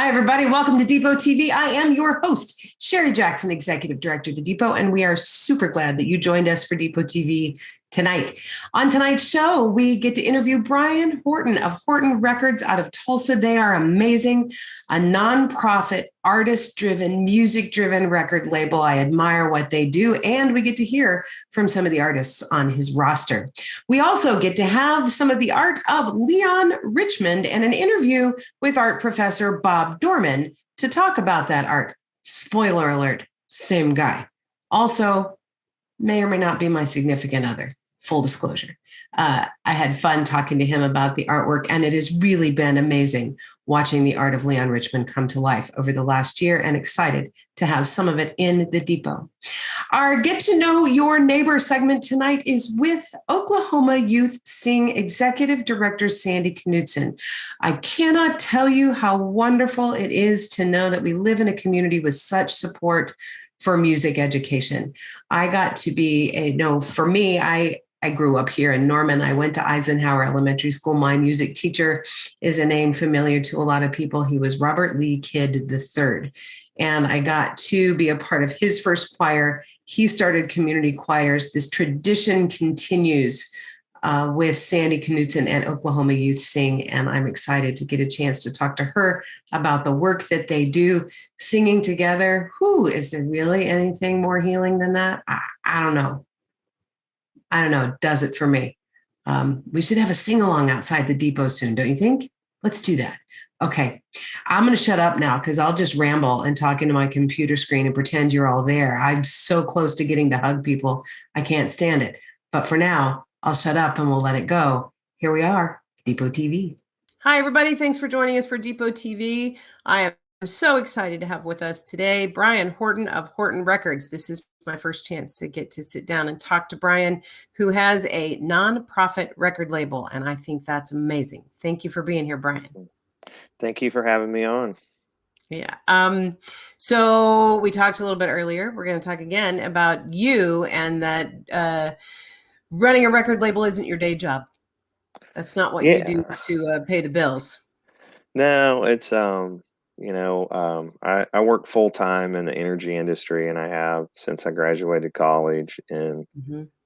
Hi, everybody. Welcome to Depot TV. I am your host, Sherry Jackson, Executive Director of the Depot, and we are super glad that you joined us for Depot TV tonight. On tonight's show, we get to interview Brian Horton of Horton Records out of Tulsa. They are amazing, a nonprofit, artist-driven, music-driven record label. I admire what they do, and we get to hear from some of the artists on his roster. We also get to have some of the art of Leon Richmond and an interview with art professor Bob Dohrmann to talk about that art. Spoiler alert, same guy. Also, may or may not be my significant other. Full disclosure. I had fun talking to him about the artwork, and it has really been amazing watching the art of Leon Richmond come to life over the last year, and excited to have some of it in the Depot. Our Get to Know Your Neighbor segment tonight is with Oklahoma Youth Sing Executive Director Sandy Knudson. I cannot tell you how wonderful it is to know that we live in a community with such support for music education. I got to be for me, I grew up here in Norman. I went to Eisenhower Elementary School. My music teacher is a name familiar to a lot of people. He was Robert Lee Kidd III. And I got to be a part of his first choir. He started community choirs. This tradition continues with Sandy Knudson and Oklahoma Youth Sing. And I'm excited to get a chance to talk to her about the work that they do singing together. Is there really anything more healing than that? I don't know. It does it for me. We should have a sing-along outside the Depot soon, don't you think? Let's do that. Okay, I'm going to shut up now because I'll just ramble and talk into my computer screen and pretend you're all there. I'm so close to getting to hug people. I can't stand it. But for now, I'll shut up and we'll let it go. Here we are, Depot TV. Hi, everybody. Thanks for joining us for Depot TV. I am so excited to have with us today Brian Horton of Horton Records. This is my first chance to get to sit down and talk to Brian, who has a nonprofit record label, and I think that's amazing. Thank you for being here, Brian. Thank you for having me on. Yeah. So we talked a little bit earlier. We're going to talk again about you and that running a record label isn't your day job. That's not what you do to pay the bills. No, it's I work full time in the energy industry, and I have since I graduated college. And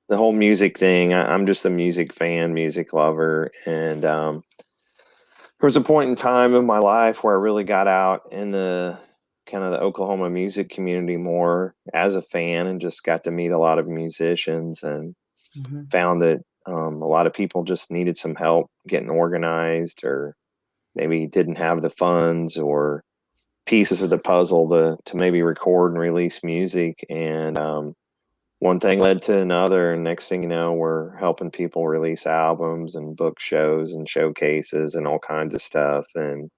the whole music thing, I'm just a music fan, music lover, and there was a point in time in my life where I really got out in the kind of the Oklahoma music community more as a fan, and just got to meet a lot of musicians, and found that a lot of people just needed some help getting organized, or maybe didn't have the funds or pieces of the puzzle to maybe record and release music. And one thing led to another, and next thing you know, we're helping people release albums and book shows and showcases and all kinds of stuff. And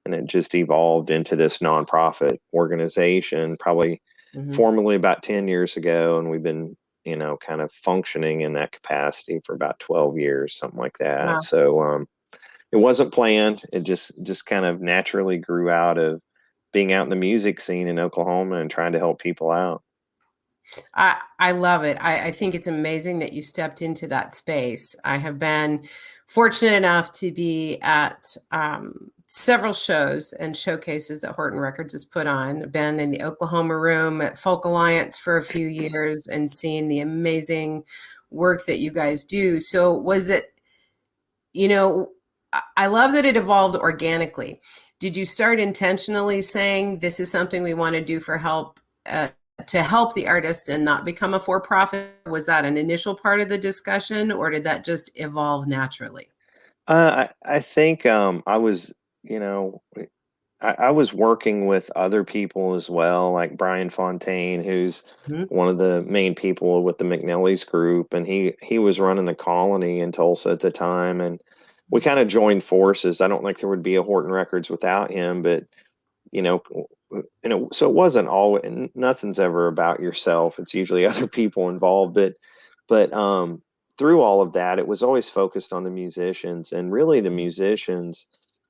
it just evolved into this nonprofit organization, probably formally about 10 years ago. And we've been, kind of functioning in that capacity for about 12 years, something like that. Wow. So it wasn't planned. It just kind of naturally grew out of being out in the music scene in Oklahoma and trying to help people out. I love it. I think it's amazing that you stepped into that space. I have been fortunate enough to be at several shows and showcases that Horton Records has put on. I've been in the Oklahoma room at Folk Alliance for a few years and seen the amazing work that you guys do. So was it, I love that it evolved organically. Did you start intentionally saying this is something we want to do for help, to help the artist and not become a for-profit? Was that an initial part of the discussion, or did that just evolve naturally? I think I was, I was working with other people as well, like Brian Fontaine, who's one of the main people with the McNally's group, and he was running the Colony in Tulsa at the time, and we kind of joined forces. I don't think there would be a Horton Records without him, but so it wasn't all, nothing's ever about yourself. It's usually other people involved, but through all of that, it was always focused on the musicians, and really the musicians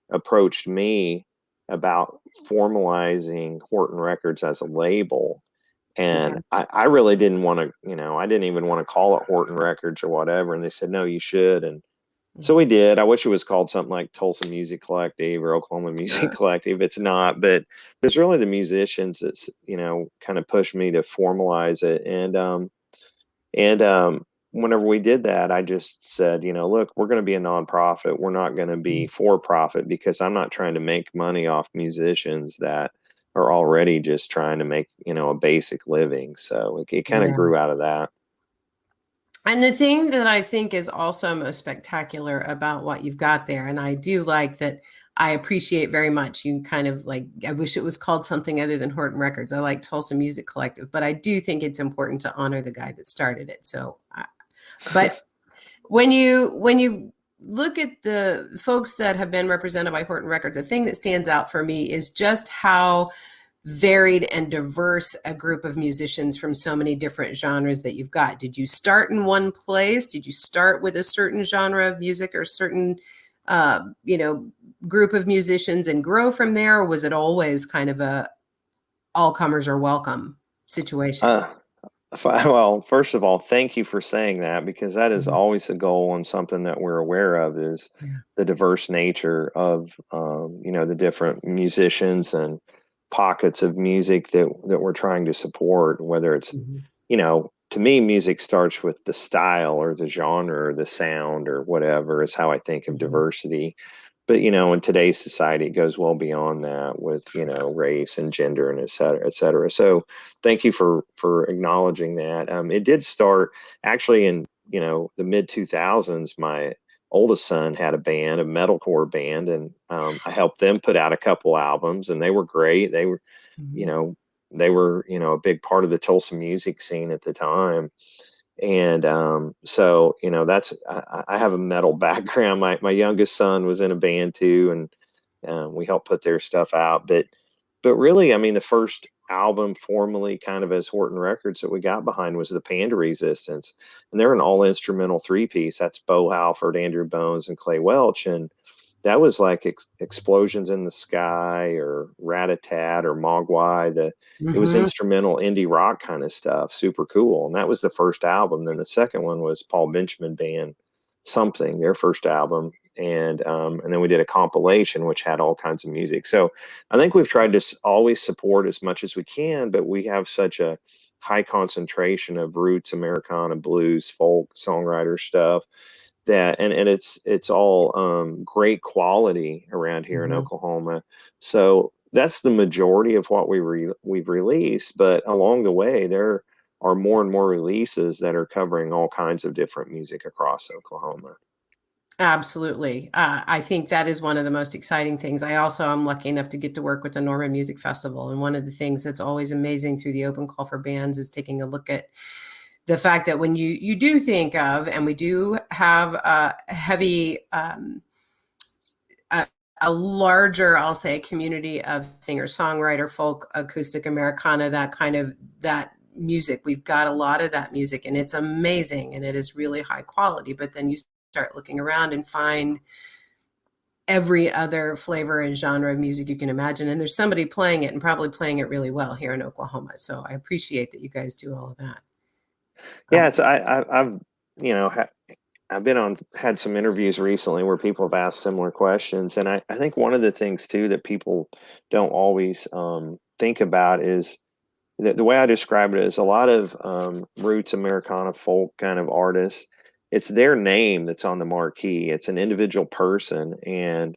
approached me about formalizing Horton Records as a label. And I really didn't want to, I didn't even want to call it Horton Records or whatever. And they said, no, you should. And So we did. I wish it was called something like Tulsa Music Collective or Oklahoma Music Collective. It's not, but it's really the musicians that's, kind of pushed me to formalize it. And whenever we did that, I just said, look, we're going to be a nonprofit. We're not going to be for profit, because I'm not trying to make money off musicians that are already just trying to make, a basic living. So it kind of grew out of that. And the thing that I think is also most spectacular about what you've got there, and I do like that, I appreciate very much, you kind of like, I wish it was called something other than Horton Records. I like Tulsa Music Collective, but I do think it's important to honor the guy that started it. So, but when you look at the folks that have been represented by Horton Records, a thing that stands out for me is just how varied and diverse a group of musicians from so many different genres that you've got. Did you start in one place? Did you start with a certain genre of music or certain, group of musicians and grow from there? Or was it always kind of a all comers are welcome situation? Well, first of all, thank you for saying that, because that is always a goal and something that we're aware of, is the diverse nature of, the different musicians and pockets of music that we're trying to support, whether it's, to me, music starts with the style or the genre or the sound or whatever is how I think of diversity. But, in today's society, it goes well beyond that with, race and gender and et cetera, et cetera. So thank you for acknowledging that. It did start actually in, the mid 2000s. My oldest son had a band, a metalcore band, and I helped them put out a couple albums, and they were great. They were, a big part of the Tulsa music scene at the time. And so that's I have a metal background. My youngest son was in a band too, and we helped put their stuff out. But really, I mean, the first album formally kind of as Horton Records that we got behind was the Panda Resistance, and they're an all instrumental 3-piece. That's Bo Halford, Andrew Bones, and Clay Welch, and that was like Explosions in the Sky or Rat-a-Tat or Mogwai. It was instrumental indie rock kind of stuff, super cool. And that was the first album. Then the second one was Paul Benjamin Band, Something, their first album. And then we did a compilation which had all kinds of music. So I think we've tried to always support as much as we can, but we have such a high concentration of roots, Americana, blues, folk, songwriter stuff, that and it's all great quality around here in Oklahoma. So that's the majority of what we've released, but along the way there are more and more releases that are covering all kinds of different music across Oklahoma. Absolutely. I think that is one of the most exciting things. I also am lucky enough to get to work with the Norman Music Festival. And one of the things that's always amazing through the open call for bands is taking a look at the fact that when you do think of, and we do have a heavy, a larger, I'll say, community of singer, songwriter, folk, acoustic, Americana, that music. We've got a lot of that music, and it's amazing, and it is really high quality. But then you start looking around and find every other flavor and genre of music you can imagine, and there's somebody playing it and probably playing it really well here in Oklahoma. So I appreciate that you guys do all of that. Yeah, I've had some interviews recently where people have asked similar questions, and I think one of the things too that people don't always think about is the way I describe it is a lot of roots Americana folk kind of artists. It's their name that's on the marquee. It's an individual person, and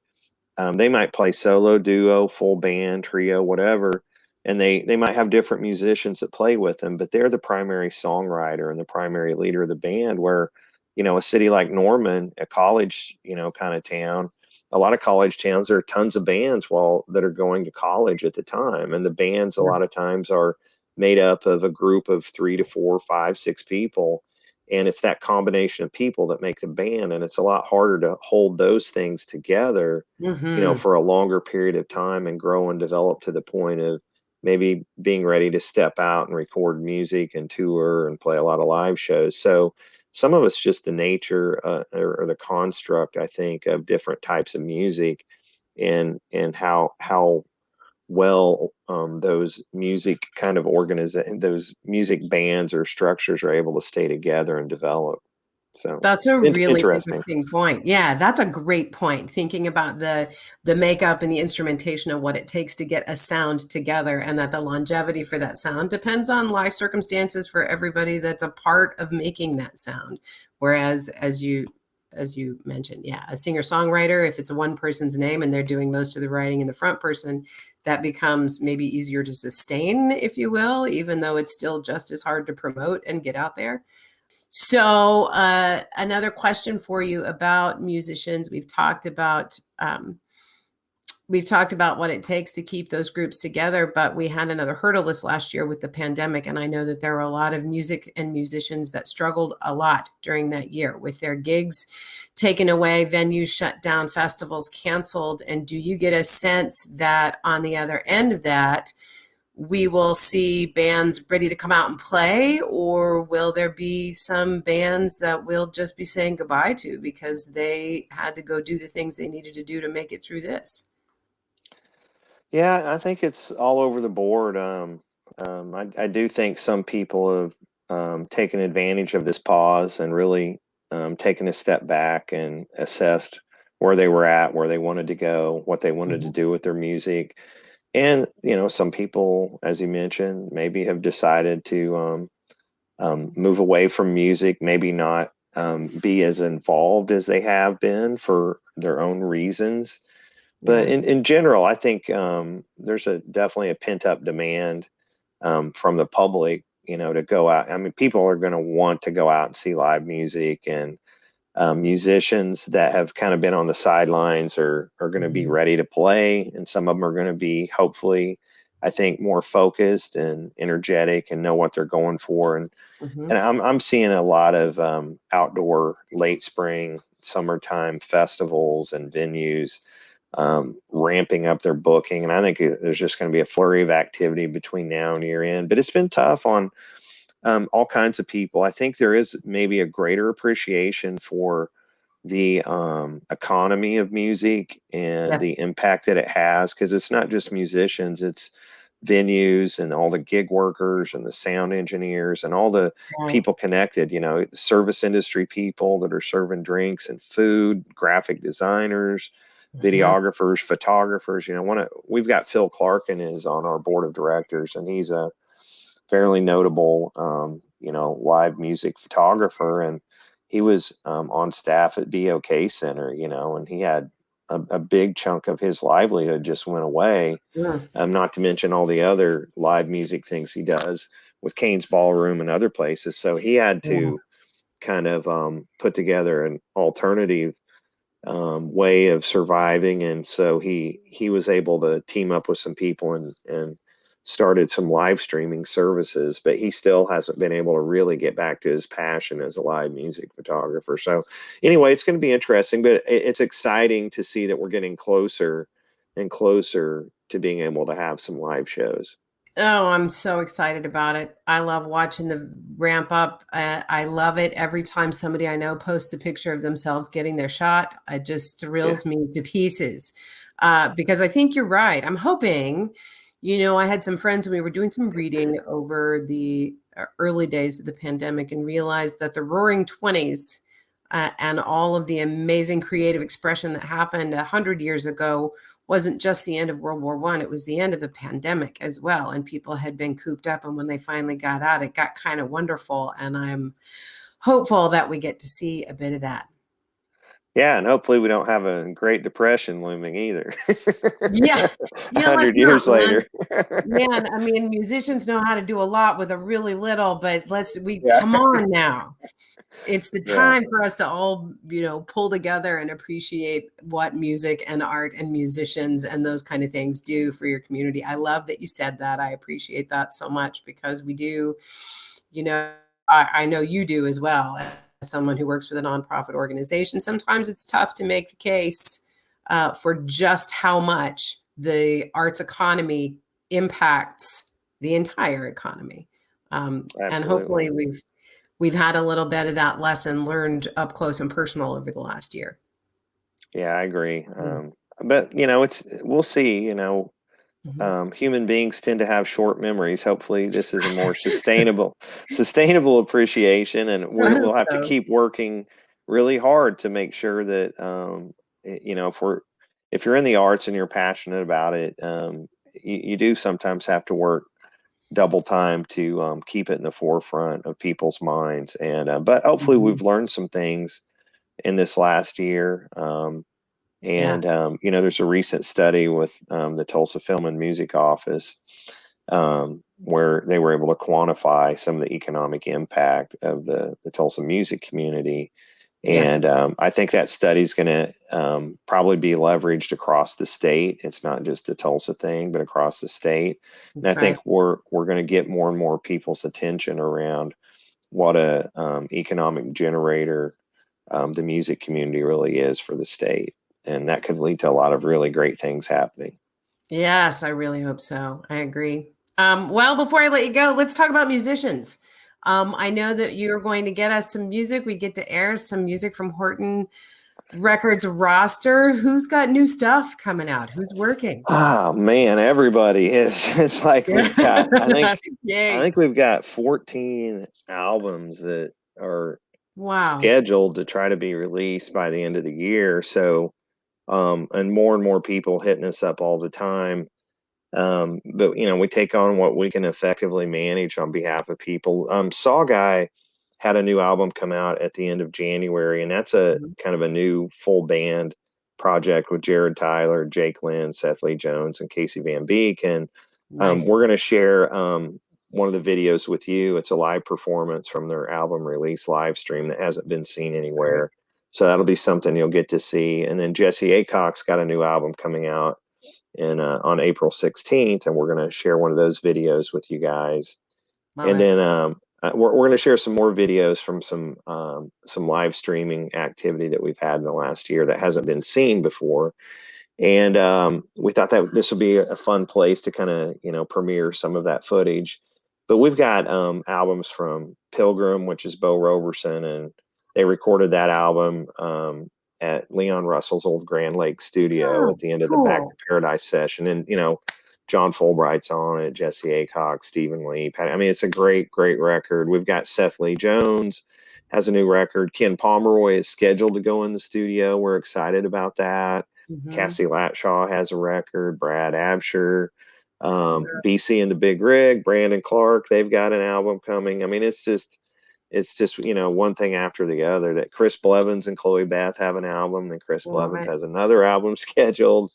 they might play solo, duo, full band, trio, whatever, and they might have different musicians that play with them, but they're the primary songwriter and the primary leader of the band. Where, a city like Norman, a college, kind of town, a lot of college towns, there are tons of bands that are going to college at the time, and the bands a lot of times are made up of a group of 3 to 4, 5, 6 people. And it's that combination of people that make the band. And it's a lot harder to hold those things together, for a longer period of time and grow and develop to the point of maybe being ready to step out and record music and tour and play a lot of live shows. So some of it's just the nature or the construct, I think, of different types of music, and how well those music kind of those music bands or structures are able to stay together and develop. So that's a really interesting. interesting point. Yeah, that's a great point. Thinking about the makeup and the instrumentation of what it takes to get a sound together, and that the longevity for that sound depends on life circumstances for everybody that's a part of making that sound. Whereas, as you mentioned, yeah, a singer-songwriter, if it's one person's name and they're doing most of the writing in the front person, that becomes maybe easier to sustain, if you will, even though it's still just as hard to promote and get out there. So, another question for you about musicians. We've talked about what it takes to keep those groups together, but we had another hurdle this last year with the pandemic, and I know that there were a lot of music and musicians that struggled a lot during that year with their gigs taken away, venues shut down, festivals canceled. And do you get a sense that on the other end of that, we will see bands ready to come out and play, or will there be some bands that we'll just be saying goodbye to because they had to go do the things they needed to do to make it through this? Yeah, I think it's all over the board. I do think some people have taken advantage of this pause and really taken a step back and assessed where they were at, where they wanted to go, what they wanted to Mhm. do with their music. And, some people, as you mentioned, maybe have decided to move away from music, maybe not be as involved as they have been for their own reasons. But Yeah. in general, I think there's definitely a pent up demand from the public, to go out. I mean, people are going to want to go out and see live music, and musicians that have kind of been on the sidelines are going to be Mhm. ready to play, and some of them are going to be, hopefully, I think, more focused and energetic and know what they're going for. And Mhm. I'm seeing a lot of outdoor late spring, summertime festivals and venues ramping up their booking. And I think there's just going to be a flurry of activity between now and year end. But it's been tough on all kinds of people. I think there is maybe a greater appreciation for the economy of music and Yes. the impact that it has, because it's not just musicians, it's venues and all the gig workers and the sound engineers and all the Right. people connected, service industry people that are serving drinks and food, graphic designers, Mhm. videographers, photographers. We've got Phil Clarkin is on our board of directors, and he's a fairly notable, live music photographer. And he was on staff at BOK Center, and he had a big chunk of his livelihood just went away. Sure. Not to mention all the other live music things he does with Kane's Ballroom and other places. So he had Yeah. to kind of put together an alternative way of surviving, and so he was able to team up with some people and started some live streaming services. But he still hasn't been able to really get back to his passion as a live music photographer. So anyway, it's going to be interesting, but it's exciting to see that we're getting closer and closer to being able to have some live shows. Oh, I'm so excited about it. I love watching the ramp up. I love it every time somebody I know posts a picture of themselves getting their shot. It just Yeah. thrills me to pieces because I think you're right. I'm hoping, I had some friends and we were doing some reading over the early days of the pandemic and realized that the roaring 20s and all of the amazing creative expression that happened 100 years ago wasn't just the end of World War I, it was the end of a pandemic as well. And people had been cooped up. And when they finally got out, it got kind of wonderful. And I'm hopeful that we get to see a bit of that. Yeah, and hopefully we don't have a Great Depression looming either. Yeah. A Yeah, let's hundred not, years man. later. Man, I mean, musicians know how to do a lot with a really little, but we Yeah. come on now. It's the Yeah. time for us to all, pull together and appreciate what music and art and musicians and those kind of things do for your community. I love that you said that. I appreciate that so much because we do, you know, I know you do as well. As someone who works with a nonprofit organization, sometimes it's tough to make the case for just how much the arts economy impacts the entire economy. And Absolutely. hopefully we've had a little bit of that lesson learned up close and personal over the last year. Yeah, I agree. Mm. But we'll see. human beings tend to have short memories. Hopefully this is a more sustainable appreciation, and we'll have to keep working really hard to make sure that, if you're in the arts and you're passionate about it, you do sometimes have to work double time to keep it in the forefront of people's minds. And but hopefully we've learned some things in this last year. There's a recent study with the Tulsa Film and Music Office, where they were able to quantify some of the economic impact of the Tulsa music community. And I think that study is going to probably be leveraged across the state. It's not just a Tulsa thing, but across the state. And I think we're going to get more and more people's attention around what a economic generator the music community really is for the state. And that could lead to a lot of really great things happening. Yes, I really hope so. I agree. Well, before I let you go, let's talk about musicians. I know that you're going to get us some music. We get to air some music from Horton Records roster. Who's got new stuff coming out? Who's working? Oh man, everybody is. It's like we've got, I think we've got 14 albums that are scheduled to try to be released by the end of the year. So, and more people hitting us up all the time. But we take on what we can effectively manage on behalf of people. Saw Guy had a new album come out at the end of January, and that's a kind of a new full band project with Jared Tyler, Jake Lynn, Seth Lee Jones, and Casey Van Beek. And we're going to share one of the videos with you. It's a live performance from their album release live stream that hasn't been seen anywhere. So that'll be something you'll get to see. And then Jesse Acock's got a new album coming out on April 16th, and we're going to share one of those videos with you guys. Then we're going to share some more videos from some live streaming activity that we've had in the last year that hasn't been seen before. And we thought that this would be a fun place to kind of premiere some of that footage. But we've got albums from Pilgrim, which is Bo Roberson, and they recorded that album at Leon Russell's old Grand Lake studio at the end of the Back to Paradise session. And, John Fulbright's on it, Jesse Acock, Stephen Lee. It's a great record. We've got Seth Lee Jones has a new record. Ken Pomeroy is scheduled to go in the studio. We're excited about that. Cassie Latshaw has a record. Brad Absher, BC and the Big Rig, Brandon Clark, they've got an album coming. It's just one thing after the other. That Chris Blevins and Chloe Beth have an album, then Chris Blevins has another album scheduled.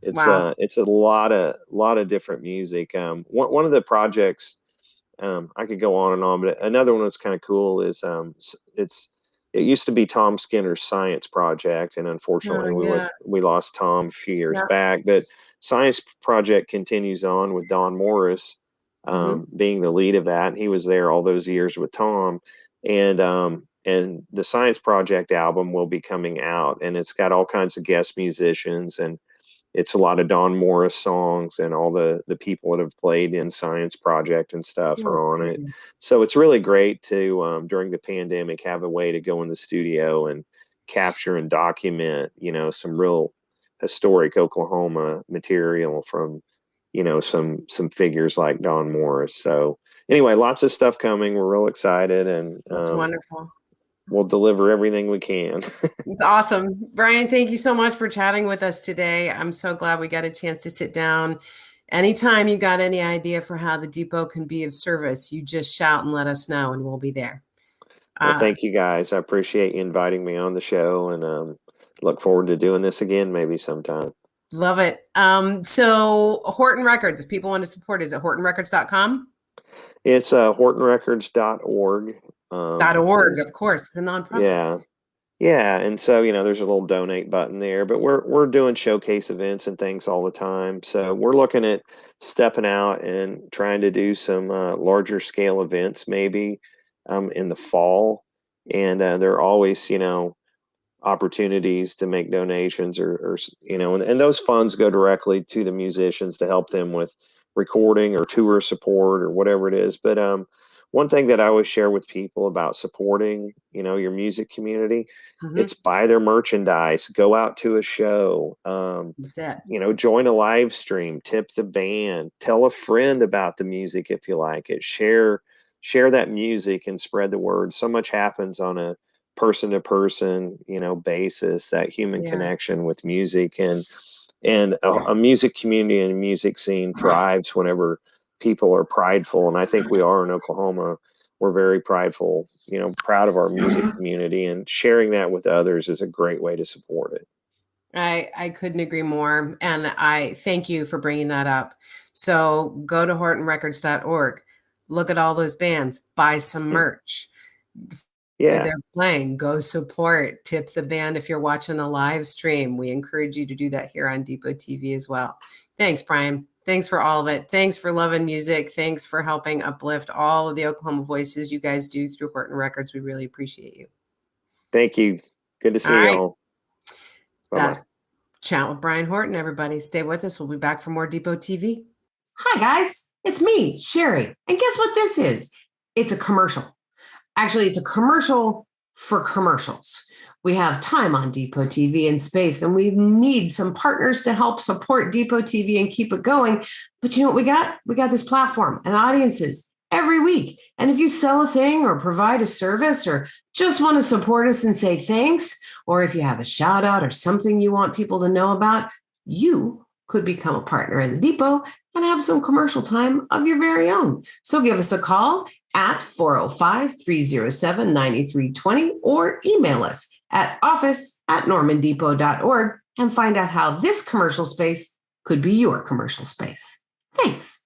It's a lot of different music. One of the projects, I could go on and on, but another one that's kind of cool is it used to be Tom Skinner's Science Project, and unfortunately we lost Tom a few years back. But Science Project continues on with Don Morris being the lead of that, and he was there all those years with Tom. And the Science Project album will be coming out, and it's got all kinds of guest musicians, and it's a lot of Don Morris songs, and all the people that have played in Science Project and stuff are on it. So it's really great to, during the pandemic, have a way to go in the studio and capture and document, some real historic Oklahoma material from, some figures like Don Morris. So anyway, lots of stuff coming. We're real excited, and that's wonderful. We'll deliver everything we can. It's awesome. Brian, thank you so much for chatting with us today. I'm so glad we got a chance to sit down. Anytime you got any idea for how the Depot can be of service, you just shout and let us know, and we'll be there. Well, thank you guys. I appreciate you inviting me on the show, and look forward to doing this again maybe sometime. Love it. So Horton Records, if people want to support, is it hortonrecords.com? It's hortonrecords.org. .org, of course. It's a nonprofit. Yeah. And so, there's a little donate button there, but we're doing showcase events and things all the time. So we're looking at stepping out and trying to do some larger scale events maybe in the fall. And there are always, opportunities to make donations or and those funds go directly to the musicians to help them with recording or tour support or whatever it is. But one thing that I always share with people about supporting, your music community, it's buy their merchandise, go out to a show, That's it. join a live stream, tip the band, tell a friend about the music if you like it, share that music and spread the word. So much happens on a person to person, basis, that human connection with music, and a music community and a music scene thrives whenever people are prideful. And I think we are in Oklahoma. We're very prideful, proud of our music community, and sharing that with others is a great way to support it. I couldn't agree more. And I thank you for bringing that up. So go to hortonrecords.org, look at all those bands, buy some merch. Yeah. They're playing, go support, tip the band if you're watching a live stream. We encourage you to do that here on Depot TV as well. Thanks, Brian. Thanks for all of it. Thanks for loving music. Thanks for helping uplift all of the Oklahoma voices you guys do through Horton Records. We really appreciate you. Thank you. Good to see you all. That's Chat with Brian Horton, everybody. Stay with us. We'll be back for more Depot TV. Hi, guys. It's me, Sherry. And guess what this is? It's a commercial. Actually, it's a commercial for commercials. We have time on Depot TV and space, and we need some partners to help support Depot TV and keep it going. But you know what we got? We got this platform and audiences every week. And if you sell a thing or provide a service or just want to support us and say thanks, or if you have a shout out or something you want people to know about, you could become a partner in the Depot and have some commercial time of your very own. So give us a call at 405-307-9320 or email us at office@normandepot.org and find out how this commercial space could be your commercial space. Thanks.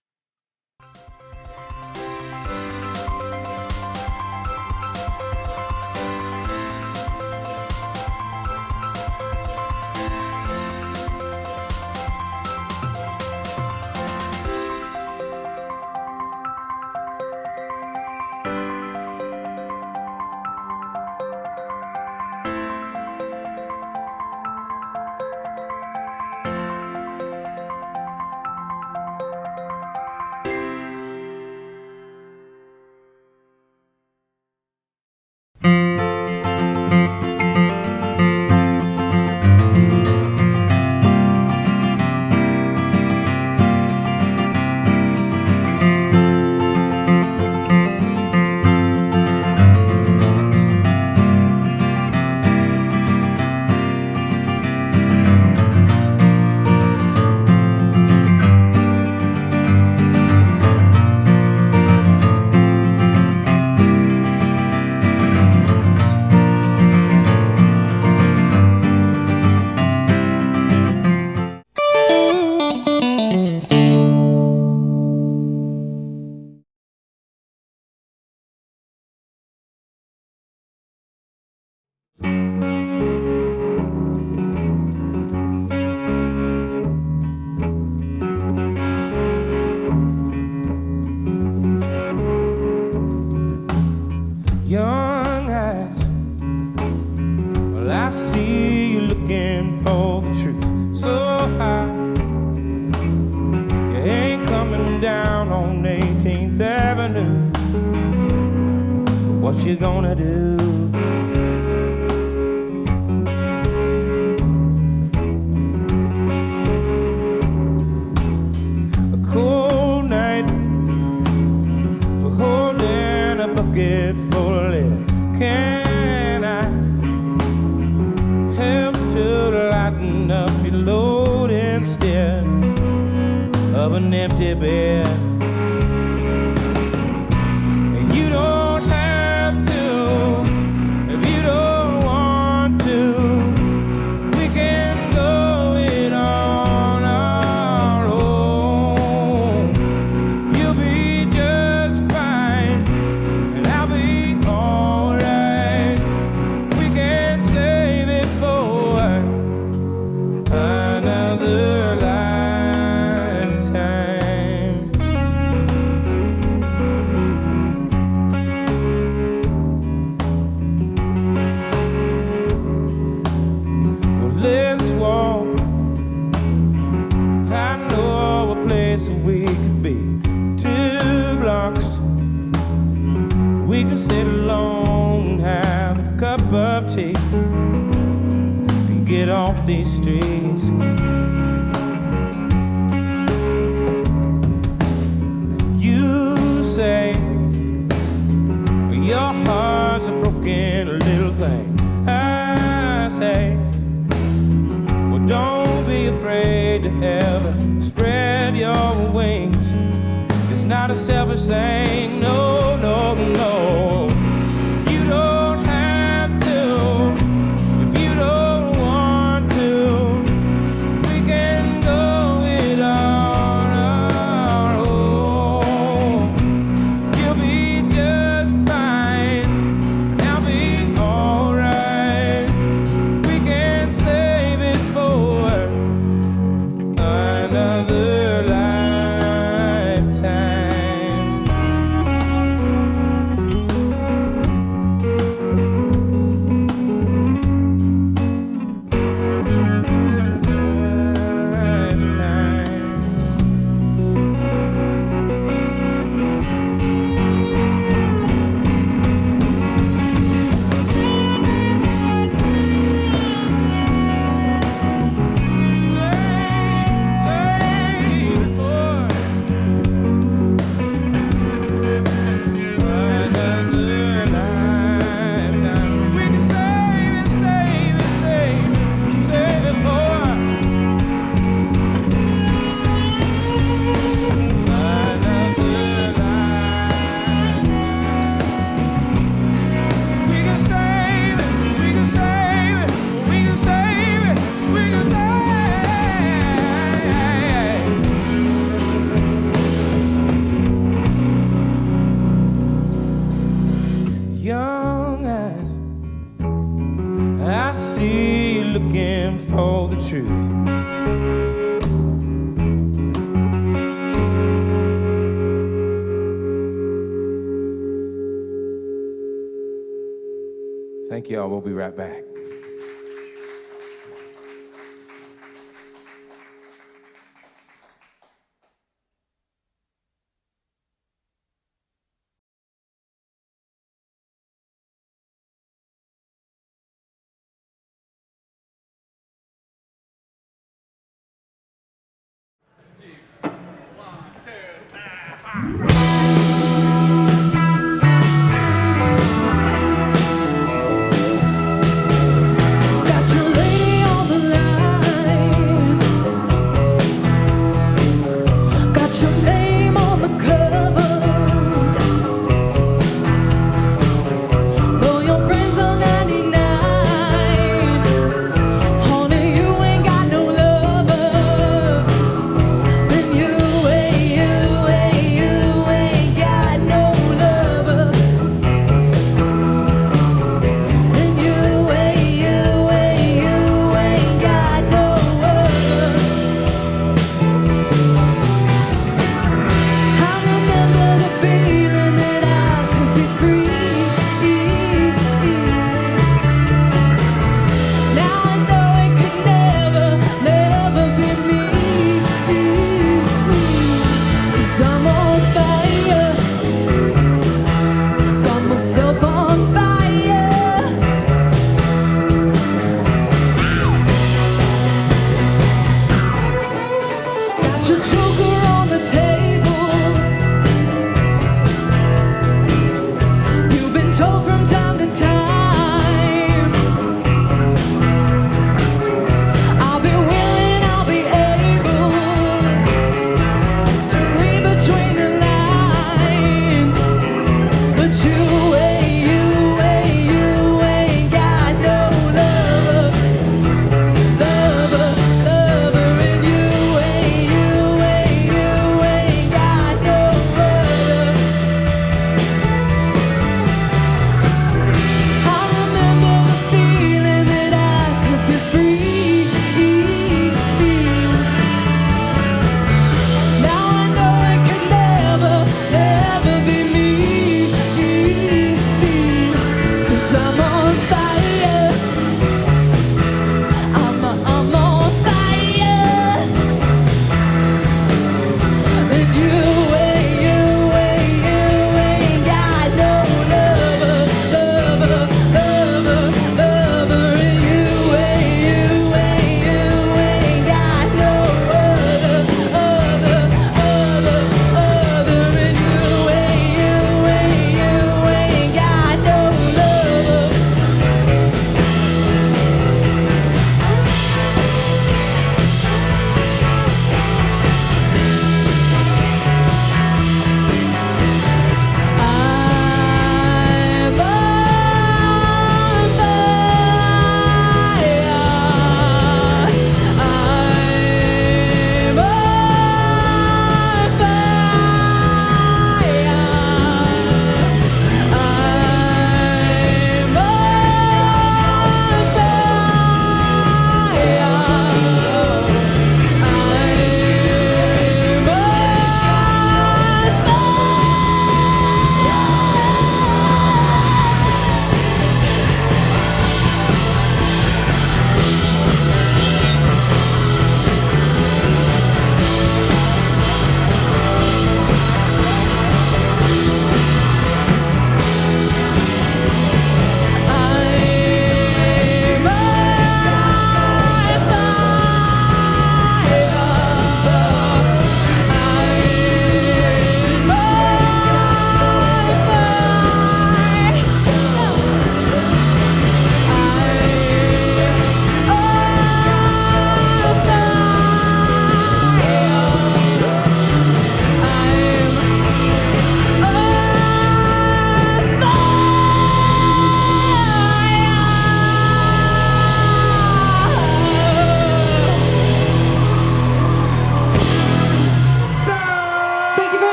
Young eyes, well, I see you looking for the truth so high. You ain't coming down on 18th Avenue. What you gonna do? A cold night for holding a bucket full of lead. Can I help to lighten up your load instead of an empty bed? And you don't have to if you don't want to. We can go it on our own. You'll be just fine, and I'll be alright. We can save it for another lifetime. get off these streets. You say your heart's a broken little thing. I say, well, don't be afraid to ever spread your wings. It's not a selfish thing, no, no, no. You don't have to if you don't want to. We can go it on our own. You'll be just fine, and I'll be alright. We can save it for another lifetime. Young eyes, I see you looking for the truth. Thank y'all. We'll be right back.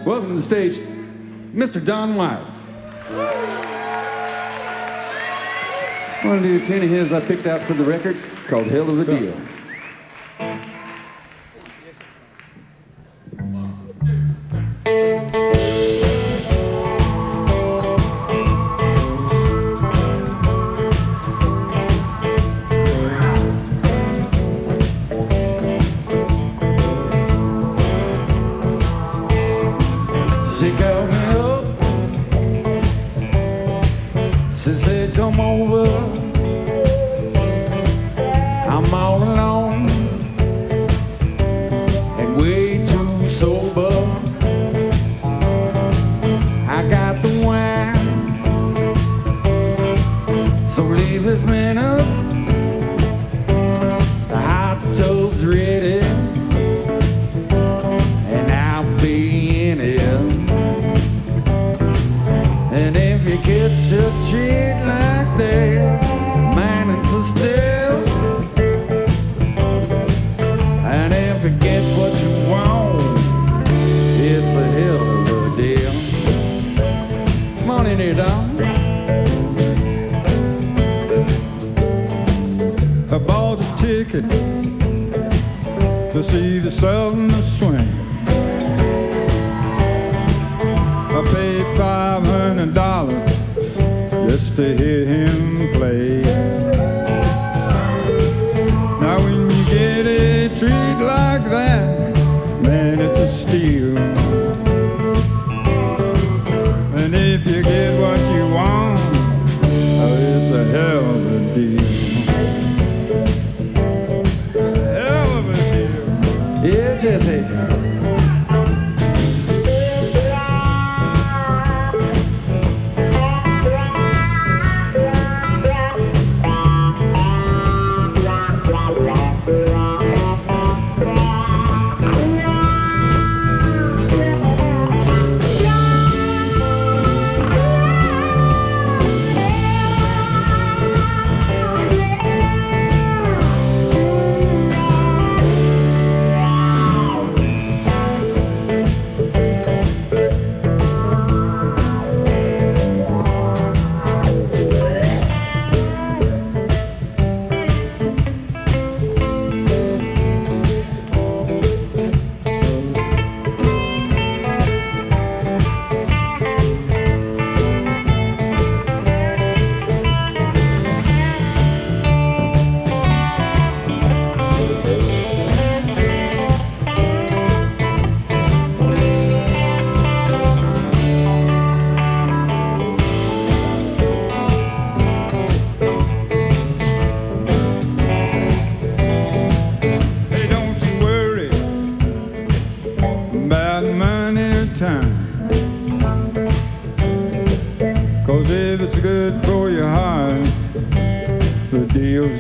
Welcome to the stage, Mr. Don White. I want to do a tune of his I picked out for the record called Hell of a Deal. She called me up. She said, come over. I'm all alone and way too sober. I got the wine, so leave this man up. The hot tub's ready, and I'll be in it. And if you catch a treat like that, man, it's a steal. And if you get what you want, it's a hell of a deal. Come on in here, Don. I bought a ticket to see the Southern Swing. I paid $500 just to hear him play. Now when you get a treat like that, man, it's a steal. And if you get what you want, oh, it's a hell of a deal. Hell of a deal. Yeah, Jesse.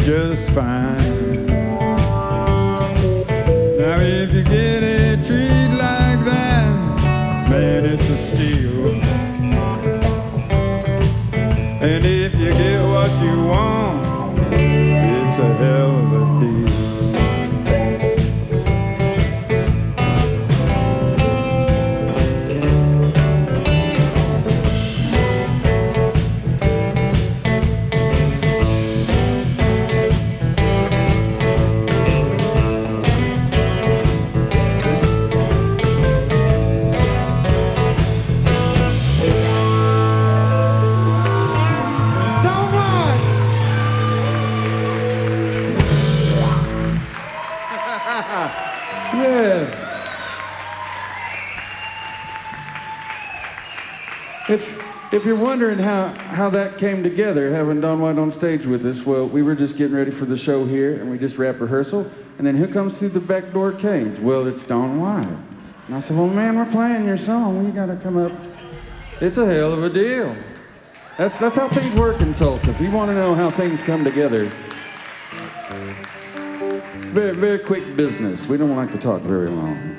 Just fine. Now if you get a treat like that, man, it's a steal. And if you get what you want, it's a hell of a deal. If you're wondering how that came together, having Don White on stage with us, well, we were just getting ready for the show here, and we just wrapped rehearsal, and then who comes through the back door canes? Well, it's Don White. And I said, well, man, we're playing your song. You got to come up. It's a hell of a deal. That's how things work in Tulsa. If you want to know how things come together, very, very quick business. We don't like to talk very long.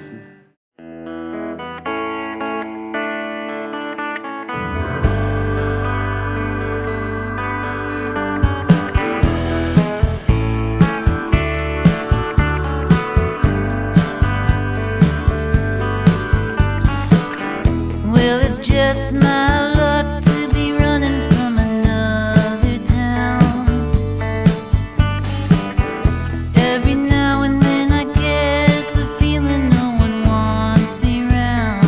just my luck to be running from another town. Every now and then I get the feeling no one wants me round.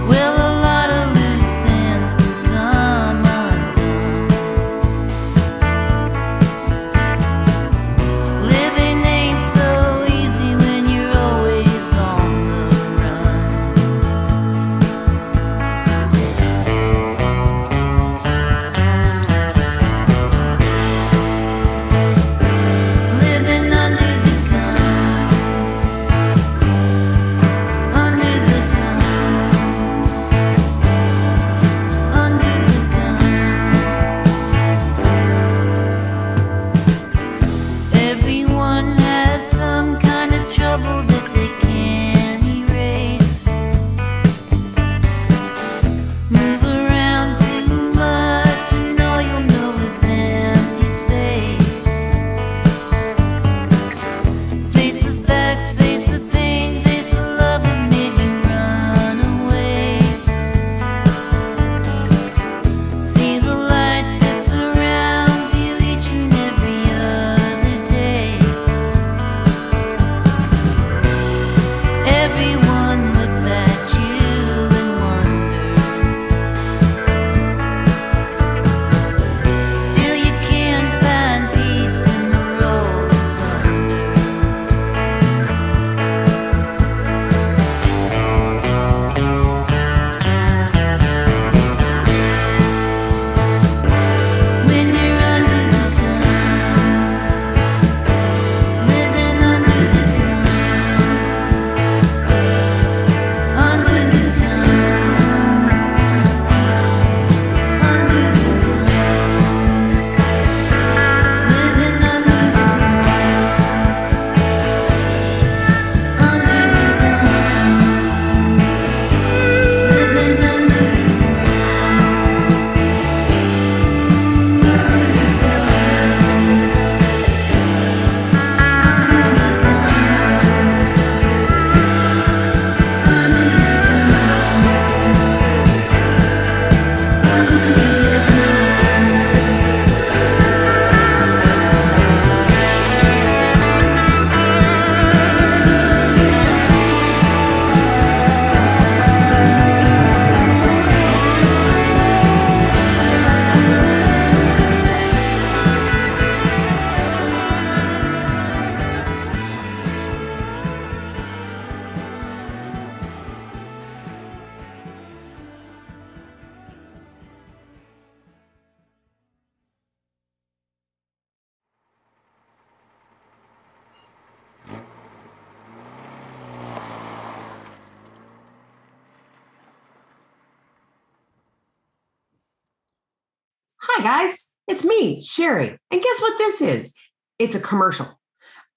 Well, a lot of loose ends can come undone. Living ain't so easy when you're always on the run. Living under the gun, under the gun, under the gun. Everyone has some kind of trouble that they can't erase. Move around too much and all you'll know is empty space. Face the facts, face the pain, face the love that made you run away. See the light that surrounds you each and every other day. Everyone looks at you and wonders. Still you can't find peace in the rolling thunder. When you're under the gun, living under the gun, under the gun, under the gun, living under the gun, under the gun, living under the Hi, guys. It's me, Sherry. And guess what this is? It's a commercial.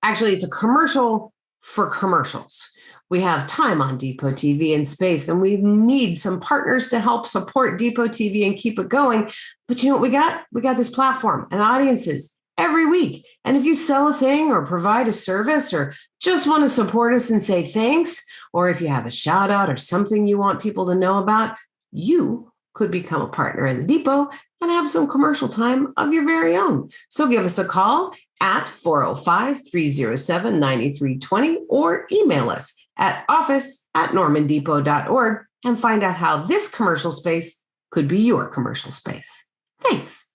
Actually, it's a commercial for commercials. We have time on Depot TV and space, and we need some partners to help support Depot TV and keep it going. But you know what we got? We got this platform and audiences every week. And if you sell a thing or provide a service or just want to support us and say thanks, or if you have a shout out or something you want people to know about, you could become a partner in the Depot and have some commercial time of your very own. So give us a call at 405-307-9320 or email us at office@normandepot.org and find out how this commercial space could be your commercial space. Thanks.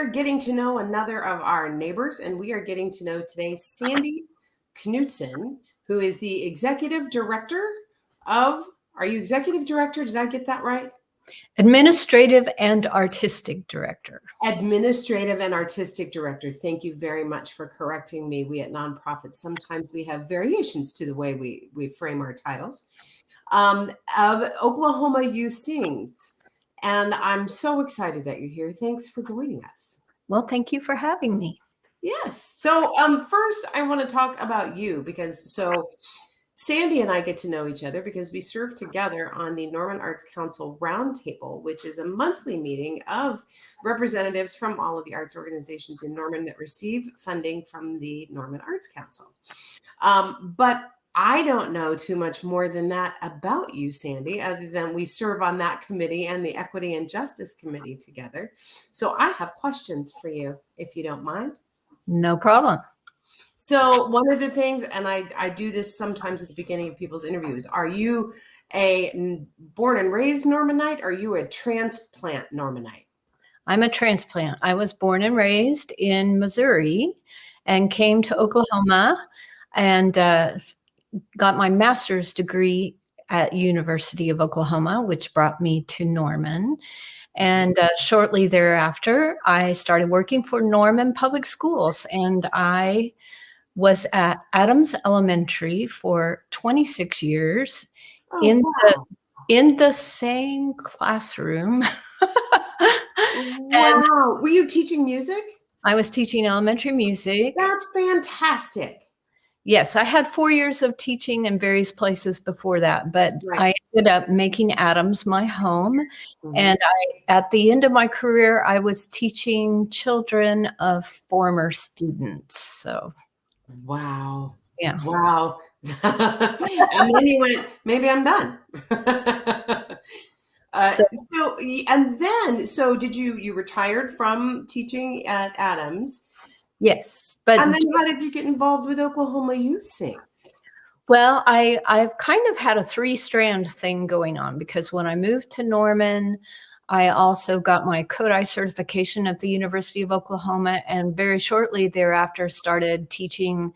are getting to know another of our neighbors, and we are getting to know today Sandy Knudson, who is the executive director of, are you executive director? Did I get that right? Administrative and artistic director. Administrative and artistic director. Thank you very much for correcting me. We at nonprofits, sometimes we have variations to the way we frame our titles. Of Oklahoma Youth Sings. And I'm so excited that you're here. Thanks for joining us. Well, thank you for having me. Yes. So first I want to talk about you because Sandy and I get to know each other because we serve together on the Norman Arts Council Roundtable, which is a monthly meeting of representatives from all of the arts organizations in Norman that receive funding from the Norman Arts Council. But I don't know too much more than that about you, Sandy, other than we serve on that committee and the Equity and Justice Committee together. So I have questions for you, if you don't mind. No problem. So one of the things, and I do this sometimes at the beginning of people's interviews, are you a born and raised Normanite or are you a transplant Normanite? I'm a transplant. I was born and raised in Missouri and came to Oklahoma and got my master's degree at University of Oklahoma, which brought me to Norman. And shortly thereafter, I started working for Norman Public Schools, and I was at Adams Elementary for 26 years in the same classroom. Wow. Were you teaching music? I was teaching elementary music. That's fantastic. Yes, I had 4 years of teaching in various places before that, but I ended up making Adams my home. Mm-hmm. And at the end of my career, I was teaching children of former students. So, wow. Yeah. Wow. And then you went, maybe I'm done. So did you retired from teaching at Adams? Yes, but and then how did you get involved with Oklahoma Youth Sings? Well, I've kind of had a 3-strand thing going on because when I moved to Norman, I also got my Kodai certification at the University of Oklahoma, and very shortly thereafter started teaching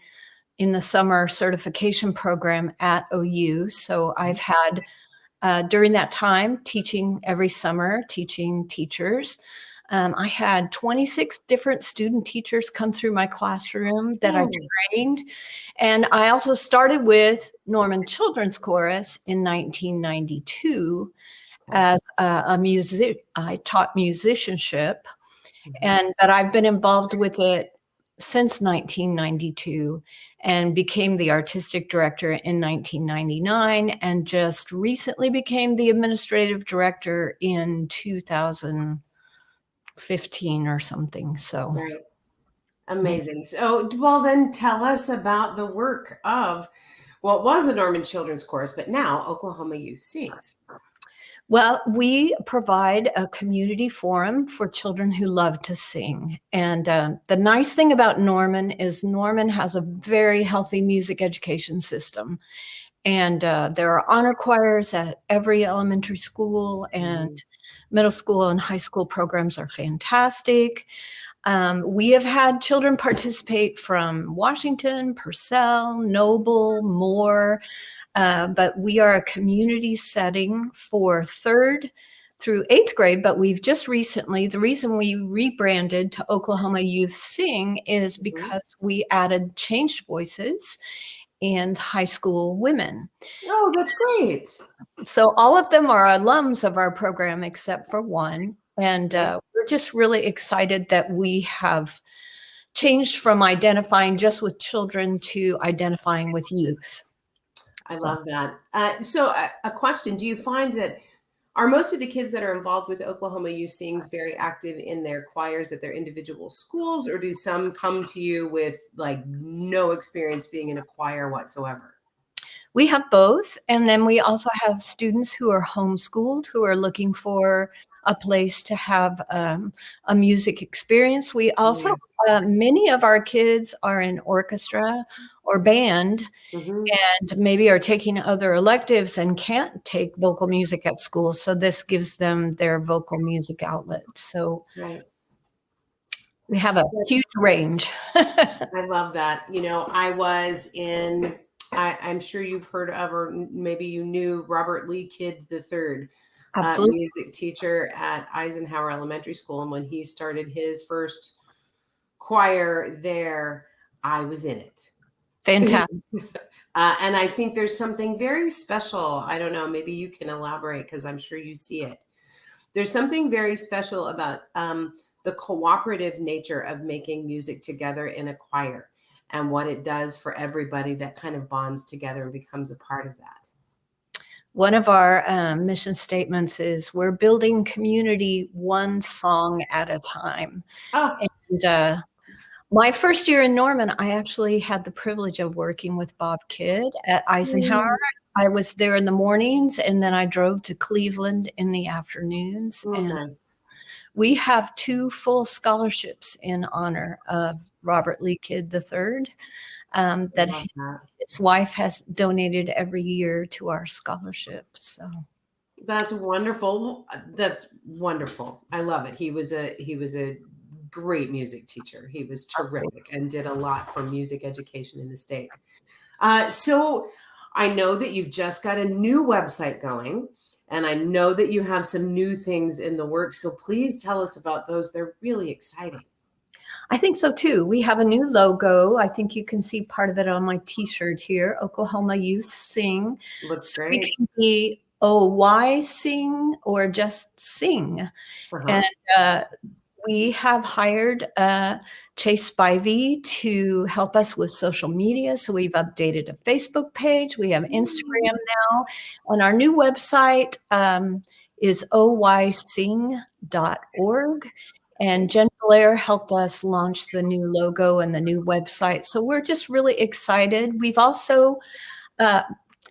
in the summer certification program at OU. So I've had during that time teaching every summer, teaching teachers. I had 26 different student teachers come through my classroom that I trained. And I also started with Norman Children's Chorus in 1992 as a music. I taught musicianship, but I've been involved with it since 1992 and became the artistic director in 1999 and just recently became the administrative director in 2015 or something. So right. Amazing. So, well, then tell us about the work of what was a Norman Children's Chorus, but now Oklahoma Youth Sings. Well, we provide a community forum for children who love to sing. And the nice thing about Norman is Norman has a very healthy music education system. And there are honor choirs at every elementary school, and middle school and high school programs are fantastic. We have had children participate from Washington, Purcell, Noble, Moore, but we are a community setting for 3rd through 8th grade, but we've just recently, the reason we rebranded to Oklahoma Youth Sing is because we added changed voices and high school women. Oh, that's great. So all of them are alums of our program except for one. And we're just really excited that we have changed from identifying just with children to identifying with youth. I love that. So a question, do you find that are most of the kids that are involved with Oklahoma Youth Sings very active in their choirs at their individual schools, or do some come to you with like no experience being in a choir whatsoever? We have both. And then we also have students who are homeschooled, who are looking for a place to have a music experience. We also, many of our kids are in orchestra or band and maybe are taking other electives and can't take vocal music at school. So this gives them their vocal music outlet. So We have a huge range. I love that. You know, I'm sure you've heard of, or maybe you knew Robert Lee Kidd III, Absolutely. music teacher at Eisenhower Elementary School. And when he started his first choir there, I was in it. Fantastic. And I think there's something very special. I don't know, maybe you can elaborate because I'm sure you see it. There's something very special about the cooperative nature of making music together in a choir and what it does for everybody that kind of bonds together and becomes a part of that. One of our mission statements is we're building community one song at a time. Oh. And my first year in Norman, I actually had the privilege of working with Bob Kidd at Eisenhower. I was there in the mornings, and then I drove to Cleveland in the afternoons. And Nice. we have 2 full scholarships in honor of Robert Lee Kidd III that his wife has donated every year to our scholarships. So That's wonderful. That's wonderful. I love it. He was a great music teacher. He was terrific and did a lot for music education in the state. So I know that you've just got a new website going, and I know that you have some new things in the works. So please tell us about those. They're really exciting. I think so too. We have a new logo. I think you can see part of it on my t-shirt here. Oklahoma Youth Sing. Looks So great. it can be OY Sing or just Sing. Uh-huh. And we have hired Chase Spivey to help us with social media. So we've updated a Facebook page. We have Instagram now. And our new website is oysing.org. And Jen Blair helped us launch the new logo and the new website. So we're just really excited. We've also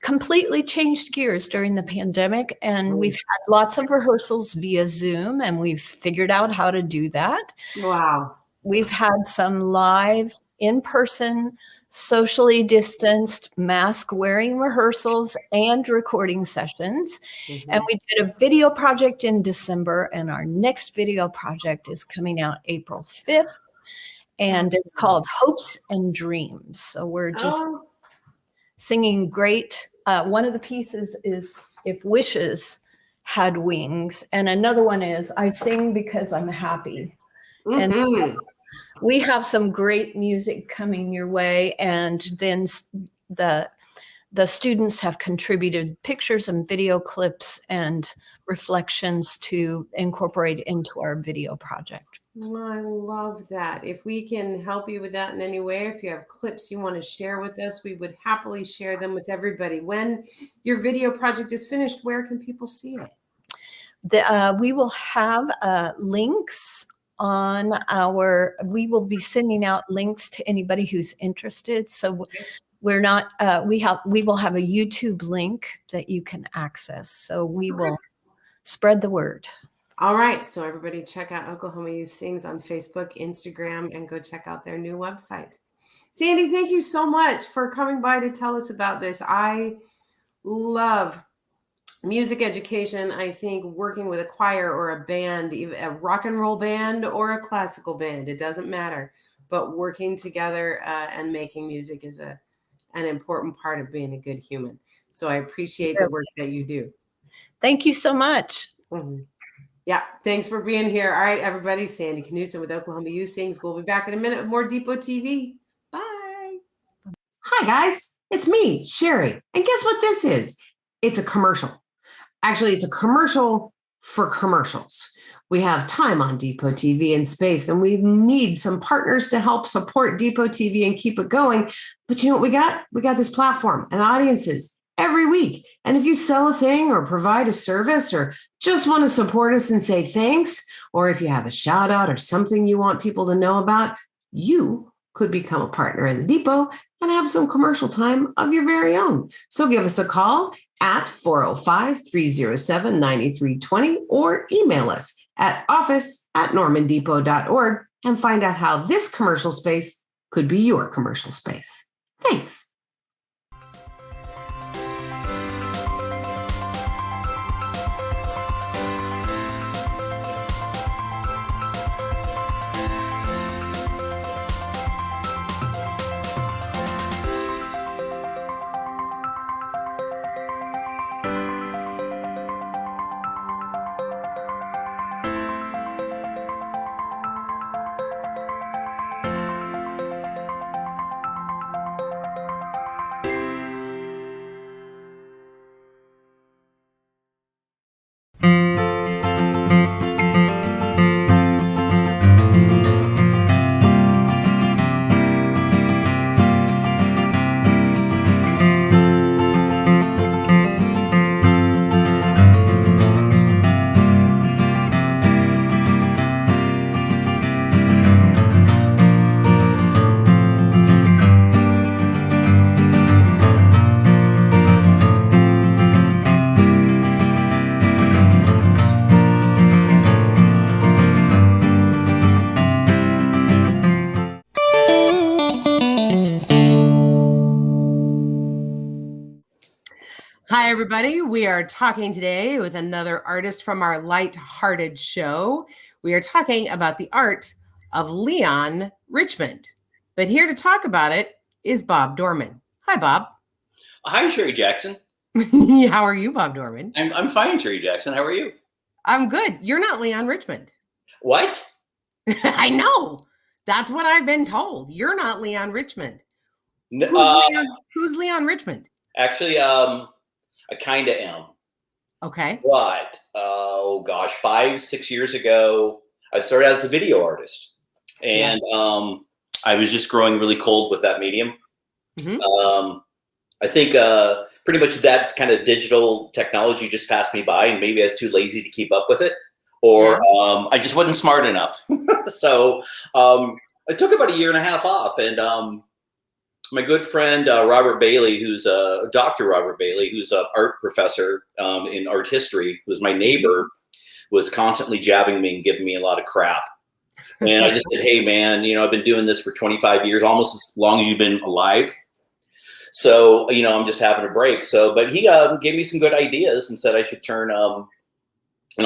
completely changed gears during the pandemic, and we've had lots of rehearsals via Zoom, and we've figured out how to do that. Wow. We've had some live, in-person, socially distanced, mask-wearing rehearsals and recording sessions. Mm-hmm. And we did a video project in December, and our next video project is coming out April 5th, and it's called Hopes and Dreams. So we're just singing great. One of the pieces is If Wishes Had Wings, and another one is I Sing Because I'm Happy. And we have some great music coming your way, and then the students have contributed pictures and video clips and reflections to incorporate into our video project. Well, I love that. If we can help you with that in any way, if you have clips you want to share with us, we would happily share them with everybody. When your video project is finished, where can people see it? We will have links on we will be sending out links to anybody who's interested. So we're not, we will have a YouTube link that you can access. So we will spread the word. All right. So everybody check out Oklahoma Youth Sings on Facebook, Instagram, and go check out their new website. Sandy, thank you so much for coming by to tell us about this. I love music education. I think working with a choir or a band, even a rock and roll band or a classical band, it doesn't matter. But working together and making music is an important part of being a good human. So I appreciate the work that you do. Thank you so much. Mm-hmm. Yeah, thanks for being here. All right, everybody. Sandy Knudson with Oklahoma Youth Sings. We'll be back in a minute with more Depot TV. Bye. Hi, guys. It's me, Sherry. And guess what this is? It's a commercial. Actually, it's a commercial for commercials. We have time on Depot TV and space, and we need some partners to help support Depot TV and keep it going. But you know what we got? We got this platform and audiences every week. And if you sell a thing or provide a service or just want to support us and say thanks, or if you have a shout out or something you want people to know about, you could become a partner in the Depot and have some commercial time of your very own. So give us a call at 405-307-9320 or email us at office@normandepot.org and find out how this commercial space could be your commercial space. Thanks. Hi, everybody. We are talking today with another artist from our light-hearted show. We are talking about the art of Leon Richmond. But here to talk about it is Bob Dohrmann. Hi, Bob. Hi, Sherry Jackson. How are you, Bob Dohrmann? I'm fine, Sherry Jackson. How are you? I'm good. You're not Leon Richmond. What? I know. That's what I've been told. You're not Leon Richmond. Who's Leon Richmond? Actually, I kind of am. Okay. But, 5-6 years ago, I started out as a video artist. And I was just growing really cold with that medium. Mm-hmm. I think pretty much that kind of digital technology just passed me by, and maybe I was too lazy to keep up with it, or I just wasn't smart enough. So I took about 1.5 years off, and my good friend Robert Bailey, who's Dr. Robert Bailey, who's an art professor in art history, who's my neighbor, was constantly jabbing me and giving me a lot of crap. And I just said, hey, man, I've been doing this for 25 years, almost as long as you've been alive. So, I'm just having a break. But he gave me some good ideas and said I should turn, and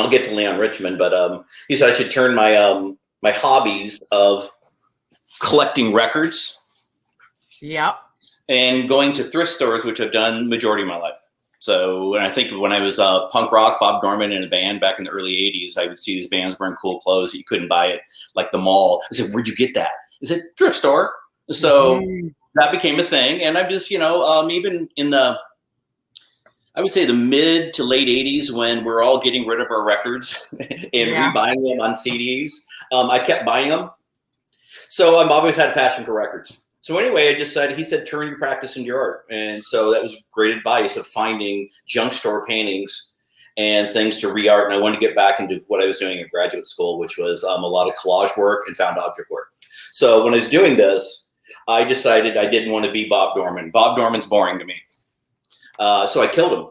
I'll get to Leon Richmond, but he said I should turn my my hobbies of collecting records and going to thrift stores, which I've done majority of my life. So I think when I was punk rock, Bob Dohrmann in a band back in the early 80s, I would see these bands wearing cool clothes that you couldn't buy at like the mall. I said, where'd you get that? I said, thrift store. So that became a thing. And I'm just, even in I would say the mid to late 80s, when we're all getting rid of our records and rebuying them on CDs, I kept buying them. So I've always had a passion for records. So anyway, he said, turn your practice into your art. And so that was great advice of finding junk store paintings and things to re-art. And I wanted to get back into what I was doing at graduate school, which was a lot of collage work and found object work. So when I was doing this, I decided I didn't want to be Bob Dohrmann. Bob Dohrmann's boring to me. So I killed him.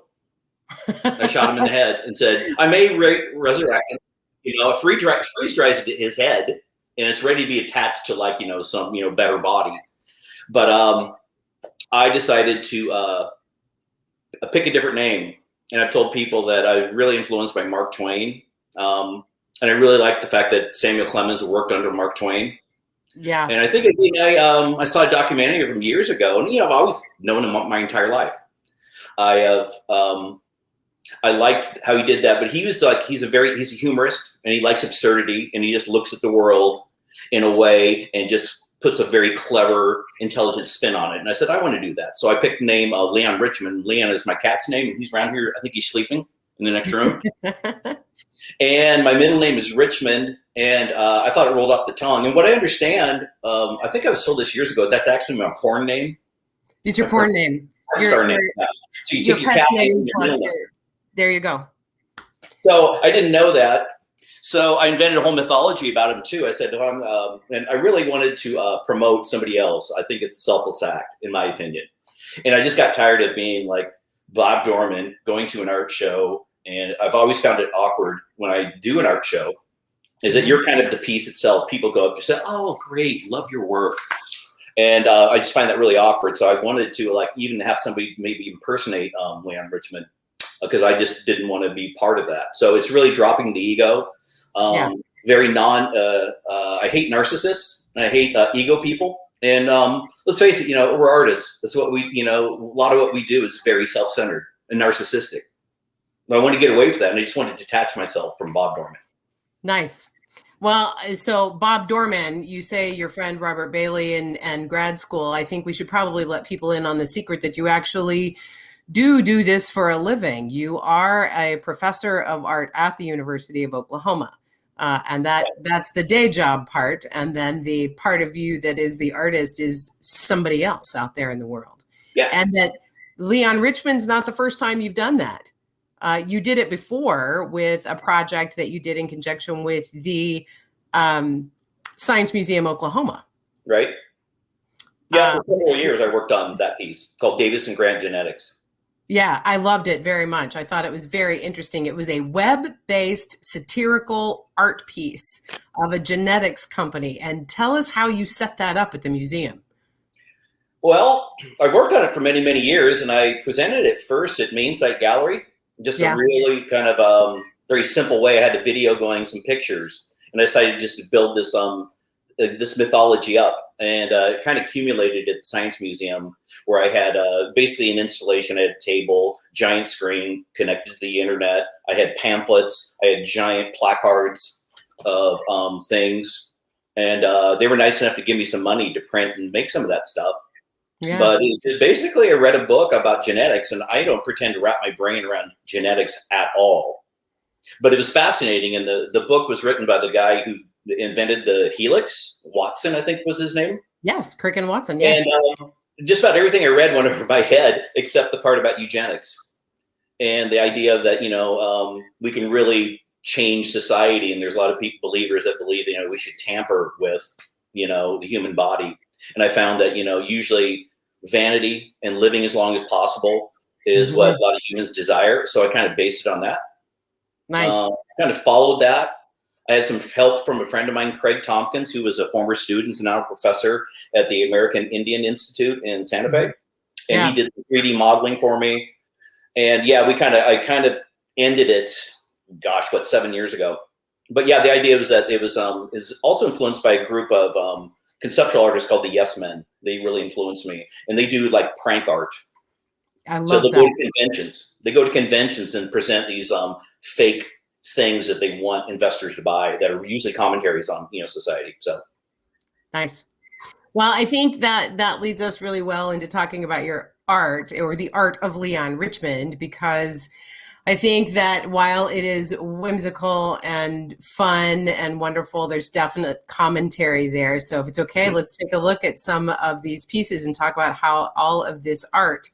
I shot him in the head and said, I may resurrect him. Freeze-dries his head, and it's ready to be attached to some better body. But I decided to pick a different name. And I've told people that I'm really influenced by Mark Twain. And I really like the fact that Samuel Clemens worked under Mark Twain. Yeah. And I think I saw a documentary from years ago, and I've always known him my entire life. I liked how he did that, but he's a humorist, and he likes absurdity, and he just looks at the world in a way and just puts a very clever, intelligent spin on it. And I said, I want to do that. So I picked the name Leon Richmond. Leon is my cat's name, and he's around here. I think he's sleeping in the next room. And my middle name is Richmond, and I thought it rolled off the tongue. And what I understand, I think I was told this years ago, that's actually my porn name. It's your porn name. Your name. So you take your cat's name and your middle name. There you go. So I didn't know that. So I invented a whole mythology about him too. I said, and I really wanted to promote somebody else. I think it's a selfless act, in my opinion. And I just got tired of being like Bob Dohrmann, going to an art show. And I've always found it awkward when I do an art show, is that you're kind of the piece itself. People go up and say, oh, great, love your work. And I just find that really awkward. So I wanted to even have somebody maybe impersonate Leon Richmond, because I just didn't want to be part of that. So it's really dropping the ego. Very I hate narcissists, and I hate ego people. And let's face it, we're artists. That's what we, a lot of what we do is very self-centered and narcissistic. But I want to get away from that, and I just want to detach myself from Bob Dohrmann. Nice. Well, so Bob Dohrmann, you say your friend Robert Bailey and grad school. I think we should probably let people in on the secret that you actually do this for a living. You are a professor of art at the University of Oklahoma. And that's the day job part. And then the part of you that is the artist is somebody else out there in the world. Yeah. And that Leon Richmond's not the first time you've done that. You did it before with a project that you did in conjunction with the Science Museum Oklahoma. Right. Yeah, for several years I worked on that piece called Davis and Grant Genetics. Yeah, I loved it very much. I thought it was very interesting. It was a web-based satirical art piece of a genetics company. And tell us how you set that up at the museum. Well, I worked on it for many, many years, and I presented it first at Main Site Gallery. Just a really kind of very simple way. I had a video going, some pictures, and I decided just to build this this mythology up, and it kind of accumulated at the Science Museum, where I had basically an installation. I had a table, giant screen connected to the internet. I had pamphlets. I had giant placards of things, and they were nice enough to give me some money to print and make some of that stuff. Yeah. But it was basically, I read a book about genetics, and I don't pretend to wrap my brain around genetics at all. But it was fascinating, and the book was written by the guy who invented the helix. Watson, I think, was his name. Yes, Crick and Watson. Yes. And just about everything I read went over my head, except the part about eugenics and the idea that we can really change society. And there's a lot of believers that believe we should tamper with the human body. And I found that usually vanity and living as long as possible is what a lot of humans desire. So I kind of based it on that. Nice. Kind of followed that. I had some help from a friend of mine, Craig Tompkins, who was a former student and now a professor at the American Indian Institute in Santa Fe. And he did the 3D modeling for me. And I kind of ended it, 7 years ago. But the idea was that it was is also influenced by a group of conceptual artists called the Yes Men. They really influenced me. And they do like prank art. I love so they that. go to conventions. They go to conventions and present these fake things that they want investors to buy that are usually commentaries on society. So nice. Well, I think that leads us really well into talking about your art, or the art of Leon Richmond, because I think that while it is whimsical and fun and wonderful, there's definite commentary there. So if it's okay, let's take a look at some of these pieces and talk about how all of this art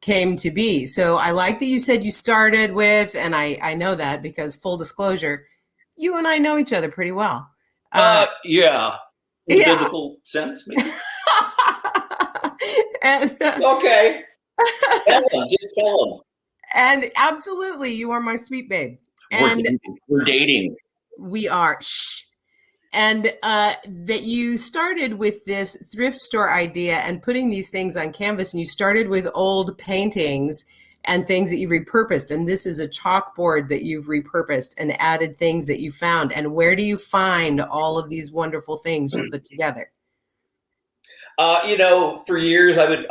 came to be. So I like that you said you started with, and I know that because full disclosure, you and I know each other pretty well. In a biblical sense, maybe. And, okay. Just tell them. And absolutely, you are my sweet babe. And we're dating. We are. Shh. And that you started with this thrift store idea and putting these things on canvas, and you started with old paintings and things that you've repurposed. And this is a chalkboard that you've repurposed and added things that you found. And where do you find all of these wonderful things you put together? For years I would,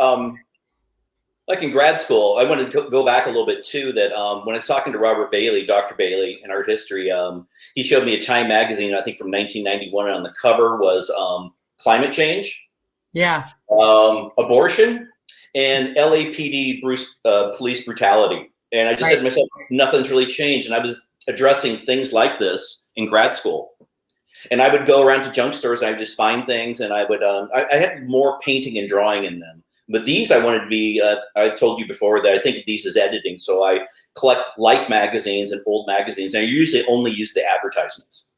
like in grad school, I want to go back a little bit too, that when I was talking to Robert Bailey, Dr. Bailey, in art history, he showed me a Time magazine, I think from 1991, and on the cover was climate change, abortion, and LAPD police brutality. And I just said to myself, nothing's really changed. And I was addressing things like this in grad school. And I would go around to junk stores and I would just find things, and I would, I had more painting and drawing in them. But these I wanted to be, I told you before that I think of these as editing. So I collect Life magazines and old magazines, and I usually only use the advertisements.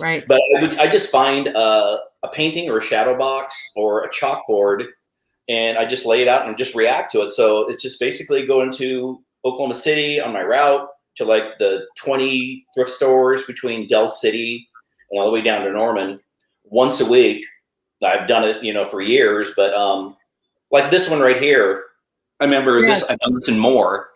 Right. But I just find a painting or a shadow box or a chalkboard, and I just lay it out and just react to it. So it's just basically going to Oklahoma City on my route to like the 20 thrift stores between Del City and all the way down to Norman once a week. I've done it, for years, but like this one right here, I remember this. I found this in Moore.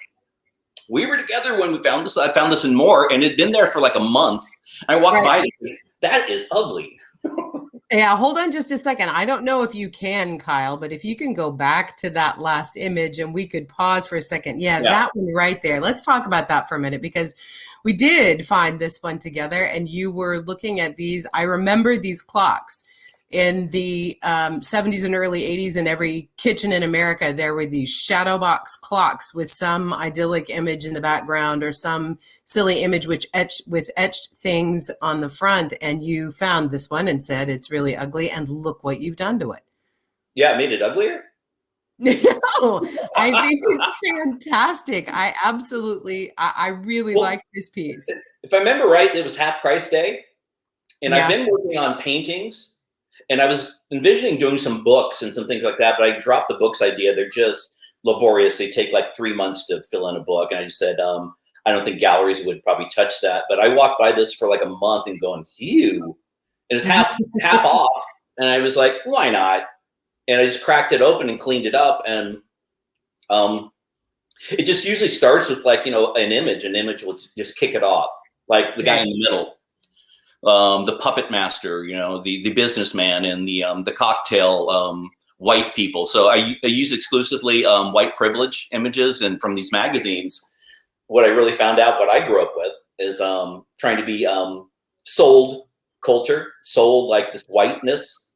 We were together when we found this. I found this in Moore, and it'd been there for like a month. I walked by it. That is ugly. Yeah, hold on just a second. I don't know if you can, Kyle, but if you can go back to that last image and we could pause for a second. Yeah, that one right there. Let's talk about that for a minute, because we did find this one together and you were looking at these. I remember these clocks in the 70s and early 80s. In every kitchen in America, there were these shadow box clocks with some idyllic image in the background or some silly image with etched things on the front. And you found this one and said, it's really ugly, and look what you've done to it. Yeah, it made it uglier? No, I think it's fantastic. I really like this piece. If I remember right, it was half price day. And I've been working on paintings. And I was envisioning doing some books and some things like that, but I dropped the books idea. They're just laborious. They take like 3 months to fill in a book. And I just said, I don't think galleries would probably touch that. But I walked by this for like a month and going, phew. And it's half off. And I was like, why not? and I just cracked it open and cleaned it up, and it just usually starts with like, an image. An image will just kick it off, like the guy in the middle, the puppet master, the businessman, and the cocktail white people. So I use exclusively white privilege images, and from these magazines, what I really found out, what I grew up with, is trying to be sold culture, sold like this whiteness,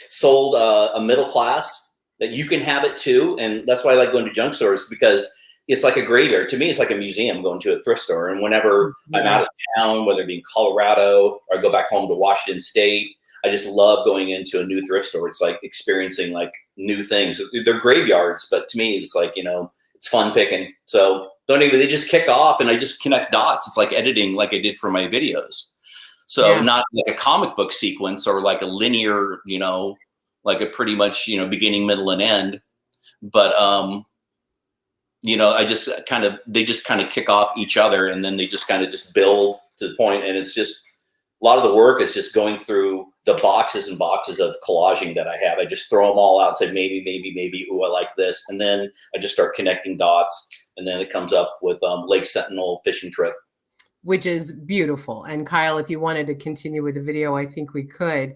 sold a middle class, that you can have it too. And that's why I like going to junk stores, because it's like a graveyard. To me, it's like a museum going to a thrift store. And whenever I'm out of town, whether it be in Colorado or I go back home to Washington State, I just love going into a new thrift store. It's like experiencing like new things. They're graveyards, but to me, it's like, it's fun picking. So they just kick off and I just connect dots. It's like editing, like I did for my videos. So not like a comic book sequence or like a linear, like a pretty much, beginning, middle, and end. But, I just they just kind of kick off each other, and then they just kind of just build to the point. And it's just, a lot of the work is just going through the boxes and boxes of collaging that I have. I just throw them all out and say, maybe, ooh, I like this. And then I just start connecting dots. And then it comes up with Lake Sentinel fishing trip. Which is beautiful. And Kyle, if you wanted to continue with the video, I think we could.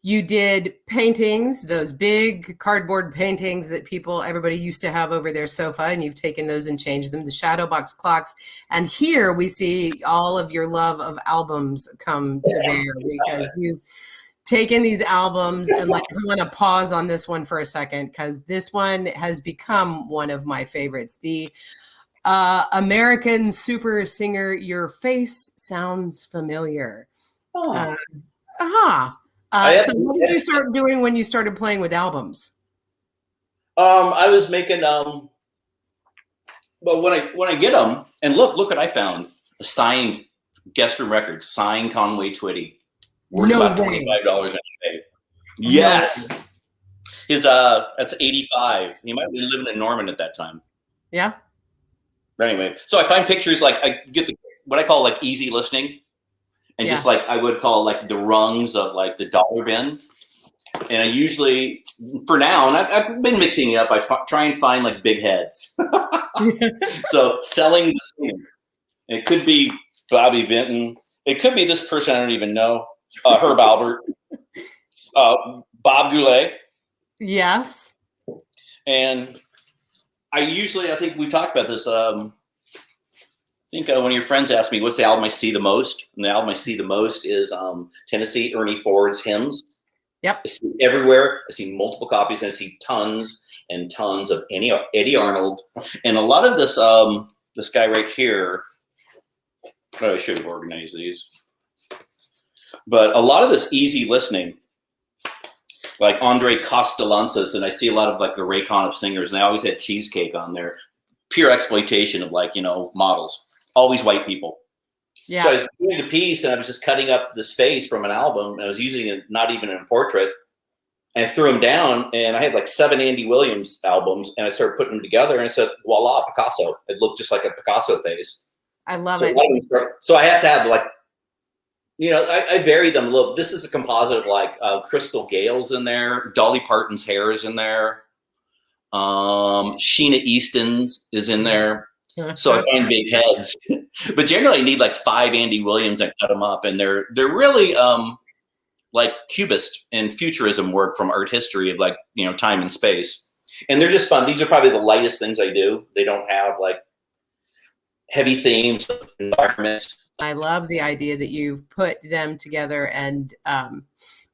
You did paintings, those big cardboard paintings that everybody used to have over their sofa, and you've taken those and changed them, the shadow box clocks. And here we see all of your love of albums come to bear, because you've taken these albums, and like, we want to pause on this one for a second, because this one has become one of my favorites. The American super singer, Your Face Sounds Familiar. So what did you start doing when you started playing with albums? I was making, well, when I get them, and look what I found, a signed Guest Room Records, signed Conway Twitty. Worth about $25 a day. Yes. His, that's 85. He might be living in Norman at that time. Yeah. But anyway, so I find pictures, like I get what I call like easy listening. And just like I would call like the rungs of like the dollar bin. And I usually, for now, and I've been mixing it up, I try and find like big heads. So selling, it could be Bobby Vinton. It could be this person I don't even know, Herb Albert, Bob Goulet. Yes. And I think we talked about this. I think one of your friends asked me, what's the album I see the most? And the album I see the most is Tennessee Ernie Ford's Hymns. Yep. I see everywhere. I see multiple copies, and I see tons and tons of Eddie Arnold. And a lot of this, this guy right here, I should have organized these. But a lot of this easy listening, like Andre Costalanzas, and I see a lot of like the Raycon of singers, and they always had Cheesecake on there. Pure exploitation of like, models. Always white people. Yeah. So I was doing the piece, and I was just cutting up this face from an album, and I was using it not even in a portrait, and I threw them down, and I had like 7 Andy Williams albums, and I started putting them together, and I said, voila, Picasso. It looked just like a Picasso face. I love it. So I have to have like, I vary them a little. This is a composite of like Crystal Gale's in there, Dolly Parton's hair is in there, Sheena Easton's is in there. So I find big heads, but generally I need like 5 Andy Williams and cut them up, and they're really like Cubist and Futurism work from art history of like time and space, and they're just fun. These are probably the lightest things I do. They don't have like heavy themes, environments. I love the idea that you've put them together and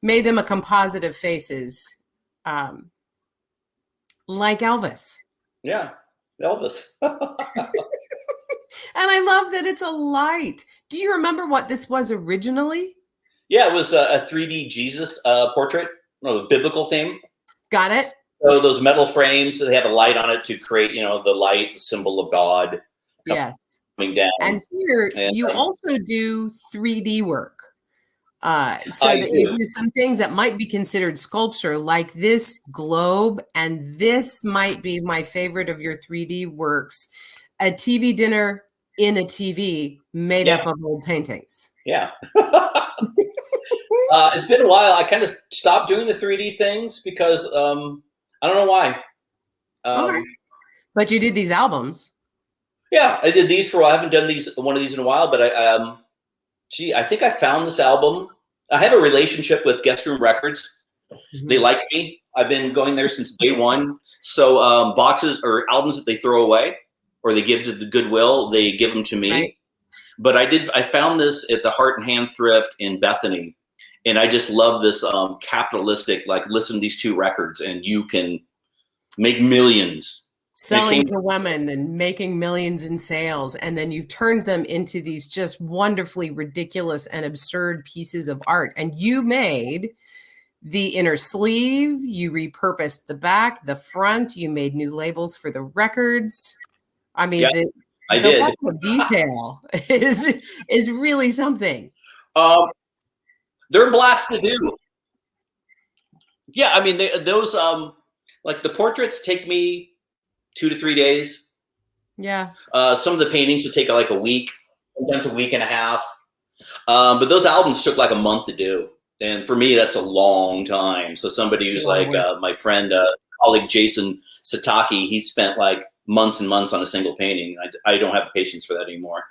made them a composite of faces, like Elvis. Yeah. Elvis. And I love that it's a light. Do you remember what this was originally? Yeah, it was a 3D Jesus portrait, biblical theme. Got it. So those metal frames, they have a light on it to create, the light, the symbol of God. Yes. Coming down. And here you also do 3D work. So that you do some things that might be considered sculpture, like this globe, and this might be my favorite of your 3D works, a TV dinner in a TV made up of old paintings. Yeah. It's been a while. I kind of stopped doing the 3D things because I don't know why. Okay. But you did these albums. Yeah, I did these for a while. I haven't done one of these in a while, but I think I found this album. I have a relationship with Guest Room Records. Mm-hmm. They like me. I've been going there since day one. So boxes or albums that they throw away or they give to the Goodwill, they give them to me. Right. But I found this at the Heart and Hand Thrift in Bethany. And I just love this capitalistic, like, listen to these 2 records and you can make millions. Selling to women and making millions in sales. And then you've turned them into these just wonderfully ridiculous and absurd pieces of art. And you made the inner sleeve, you repurposed the back, the front, you made new labels for the records. I mean, the level of detail is really something. They're a blast to do. Yeah, I mean, those like the portraits take me 2 to 3 days. Yeah. Some of the paintings would take like a week, sometimes a week and a half. But those albums took like a month to do. And for me, that's a long time. So somebody who's like my friend, colleague Jason Sataki, he spent like months and months on a single painting. I don't have the patience for that anymore.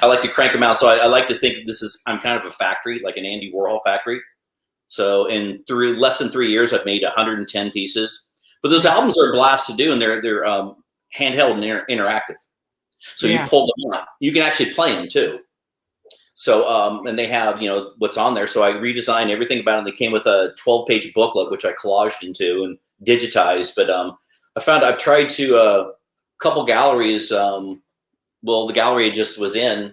I like to crank them out. So I like to think I'm kind of a factory, like an Andy Warhol factory. So in less than 3 years, I've made 110 pieces. But those albums are a blast to do, and they're handheld and interactive. So you pull them out. You can actually play them too. So and they have what's on there. So I redesigned everything about it. They came with a 12-page booklet, which I collaged into and digitized. But I've tried to a couple galleries. The gallery just was in.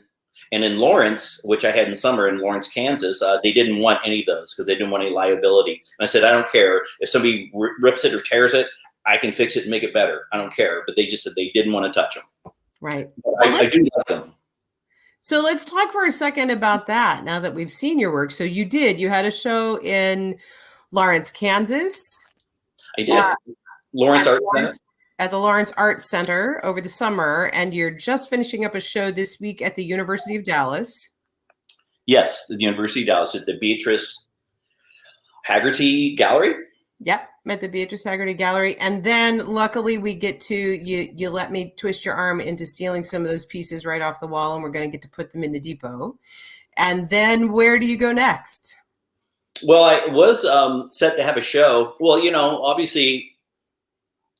And in Lawrence, which I had in summer in Lawrence, Kansas, they didn't want any of those because they didn't want any liability. And I said, I don't care. If somebody rips it or tears it, I can fix it and make it better. I don't care. But they just said they didn't want to touch them. Right. I do like them. So let's talk for a second about that now that we've seen your work. So you had a show in Lawrence, Kansas. I did. Lawrence Art Center. At the Lawrence Art Center over the summer, and you're just finishing up a show this week at the University of Dallas. Yes, the University of Dallas at the Beatrice Haggerty Gallery. Yep, at the Beatrice Haggerty Gallery. And then luckily we get to, you let me twist your arm into stealing some of those pieces right off the wall, and we're going to get to put them in the depot. And then where do you go next? Well, I was set to have a show. Well, obviously,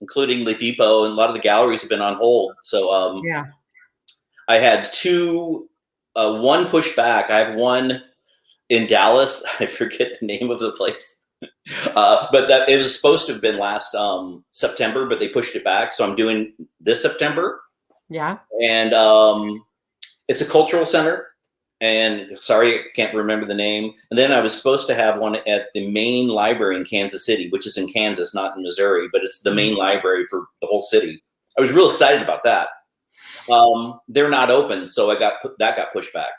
including the depot and a lot of the galleries have been on hold. So I had 2, one pushed back. I have one in Dallas. I forget the name of the place. But that it was supposed to have been last September, but they pushed it back. So I'm doing this September. Yeah. And it's a cultural center. And sorry, I can't remember the name. And then I was supposed to have one at the main library in Kansas City, which is in Kansas, not in Missouri, but it's the main library for the whole city. I was real excited about that. They're not open, so that got pushed back.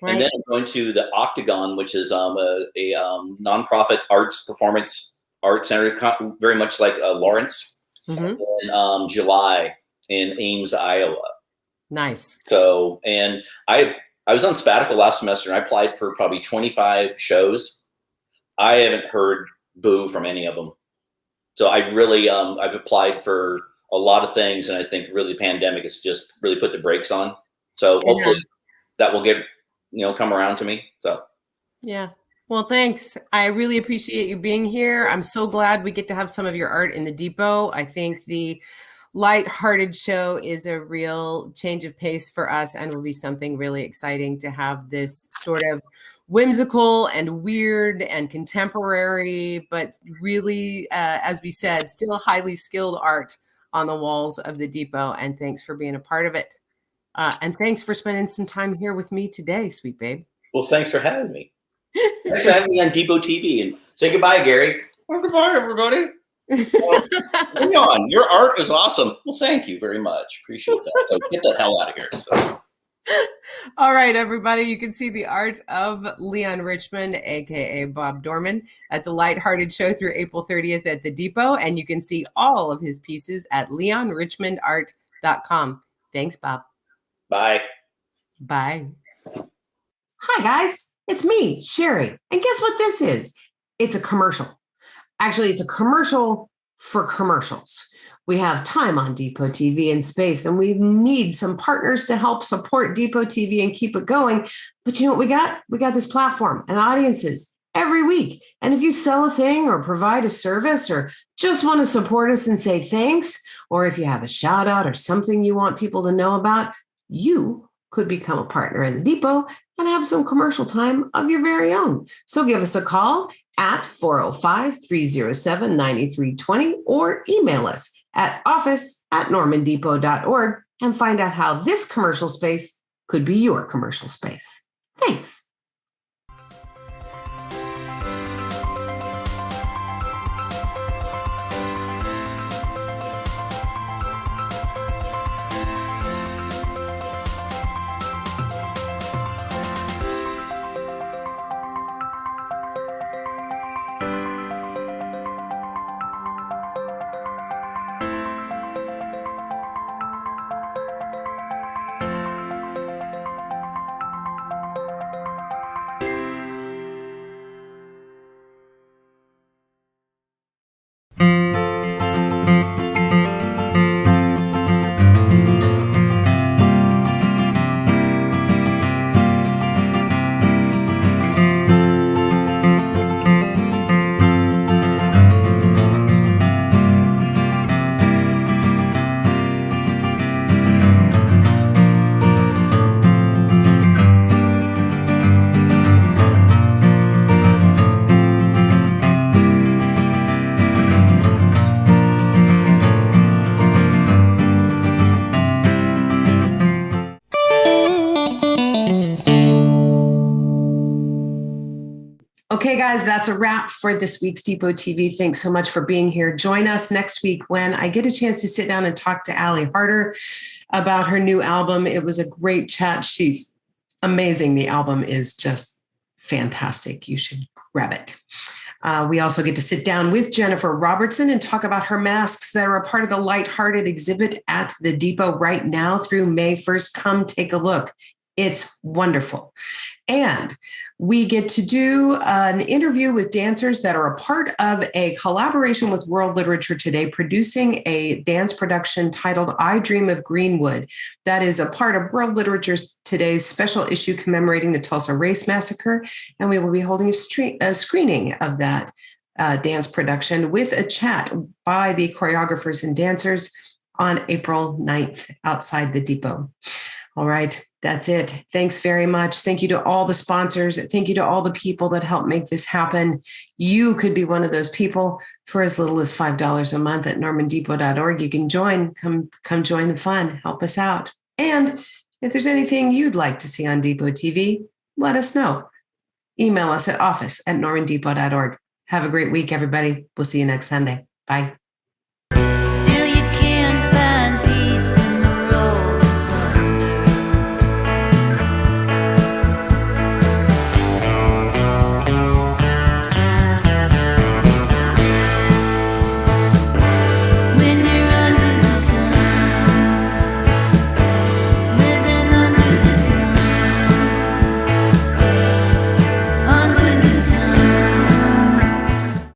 Right. And then I'm going to the Octagon, which is a nonprofit arts performance art center, very much like Lawrence, in July in Ames, Iowa. Nice. So, and I was on sabbatical last semester, and I applied for probably 25 shows. I haven't heard boo from any of them. So I really, I've applied for a lot of things, and I think really the pandemic has just really put the brakes on. So hopefully that will get, come around to me. So. Yeah. Well, thanks. I really appreciate you being here. I'm so glad we get to have some of your art in the depot. I think the Lighthearted show is a real change of pace for us, and will be something really exciting to have this sort of whimsical and weird and contemporary, but really, as we said, still highly skilled art on the walls of the depot. And thanks for being a part of it. And thanks for spending some time here with me today, sweet babe. Well, thanks for having me. Thanks for having me on Depot TV. And say goodbye, Gary. Well, goodbye, everybody. Leon, your art is awesome. Well, thank you very much. Appreciate that. So get the hell out of here. So. All right, everybody. You can see the art of Leon Richmond, aka Bob Dohrmann, at the Lighthearted show through April 30th at the Depot. And you can see all of his pieces at leonrichmondart.com. Thanks, Bob. Bye. Bye. Hi, guys. it's me, Sherry. And guess what this is? It's a commercial. Actually, it's a commercial for commercials. We have time on Depot TV and space, and we need some partners to help support Depot TV and keep it going. But you know what we got? We got this platform and audiences every week. And if you sell a thing or provide a service or just want to support us and say thanks, or if you have a shout out or something you want people to know about, you could become a partner in the Depot and have some commercial time of your very own. So give us a call at 405-307-9320 or email us at office@normandepot.org and find out how this commercial space could be your commercial space. Thanks. Okay, guys, that's a wrap for this week's Depot TV. Thanks so much for being here. Join us next week when I get a chance to sit down and talk to Allie Harder about her new album. It was a great chat. She's amazing. The album is just fantastic. You should grab it. We also get to sit down with Jennifer Robertson and talk about her masks that are a part of the Lighthearted exhibit at the Depot right now through May 1st. Come take a look. It's wonderful. And we get to do an interview with dancers that are a part of a collaboration with World Literature Today, producing a dance production titled I Dream of Greenwood. That is a part of World Literature Today's special issue commemorating the Tulsa Race Massacre. And we will be holding a screening of that dance production with a chat by the choreographers and dancers on April 9th outside the Depot. All right, that's it. Thanks very much. Thank you to all the sponsors. Thank you to all the people that help make this happen. You could be one of those people for as little as $5 a month at normandepot.org. You can join. Come join the fun. Help us out. And if there's anything you'd like to see on Depot TV, let us know. Email us at office@normandepot.org. Have a great week, everybody. We'll see you next Sunday. Bye.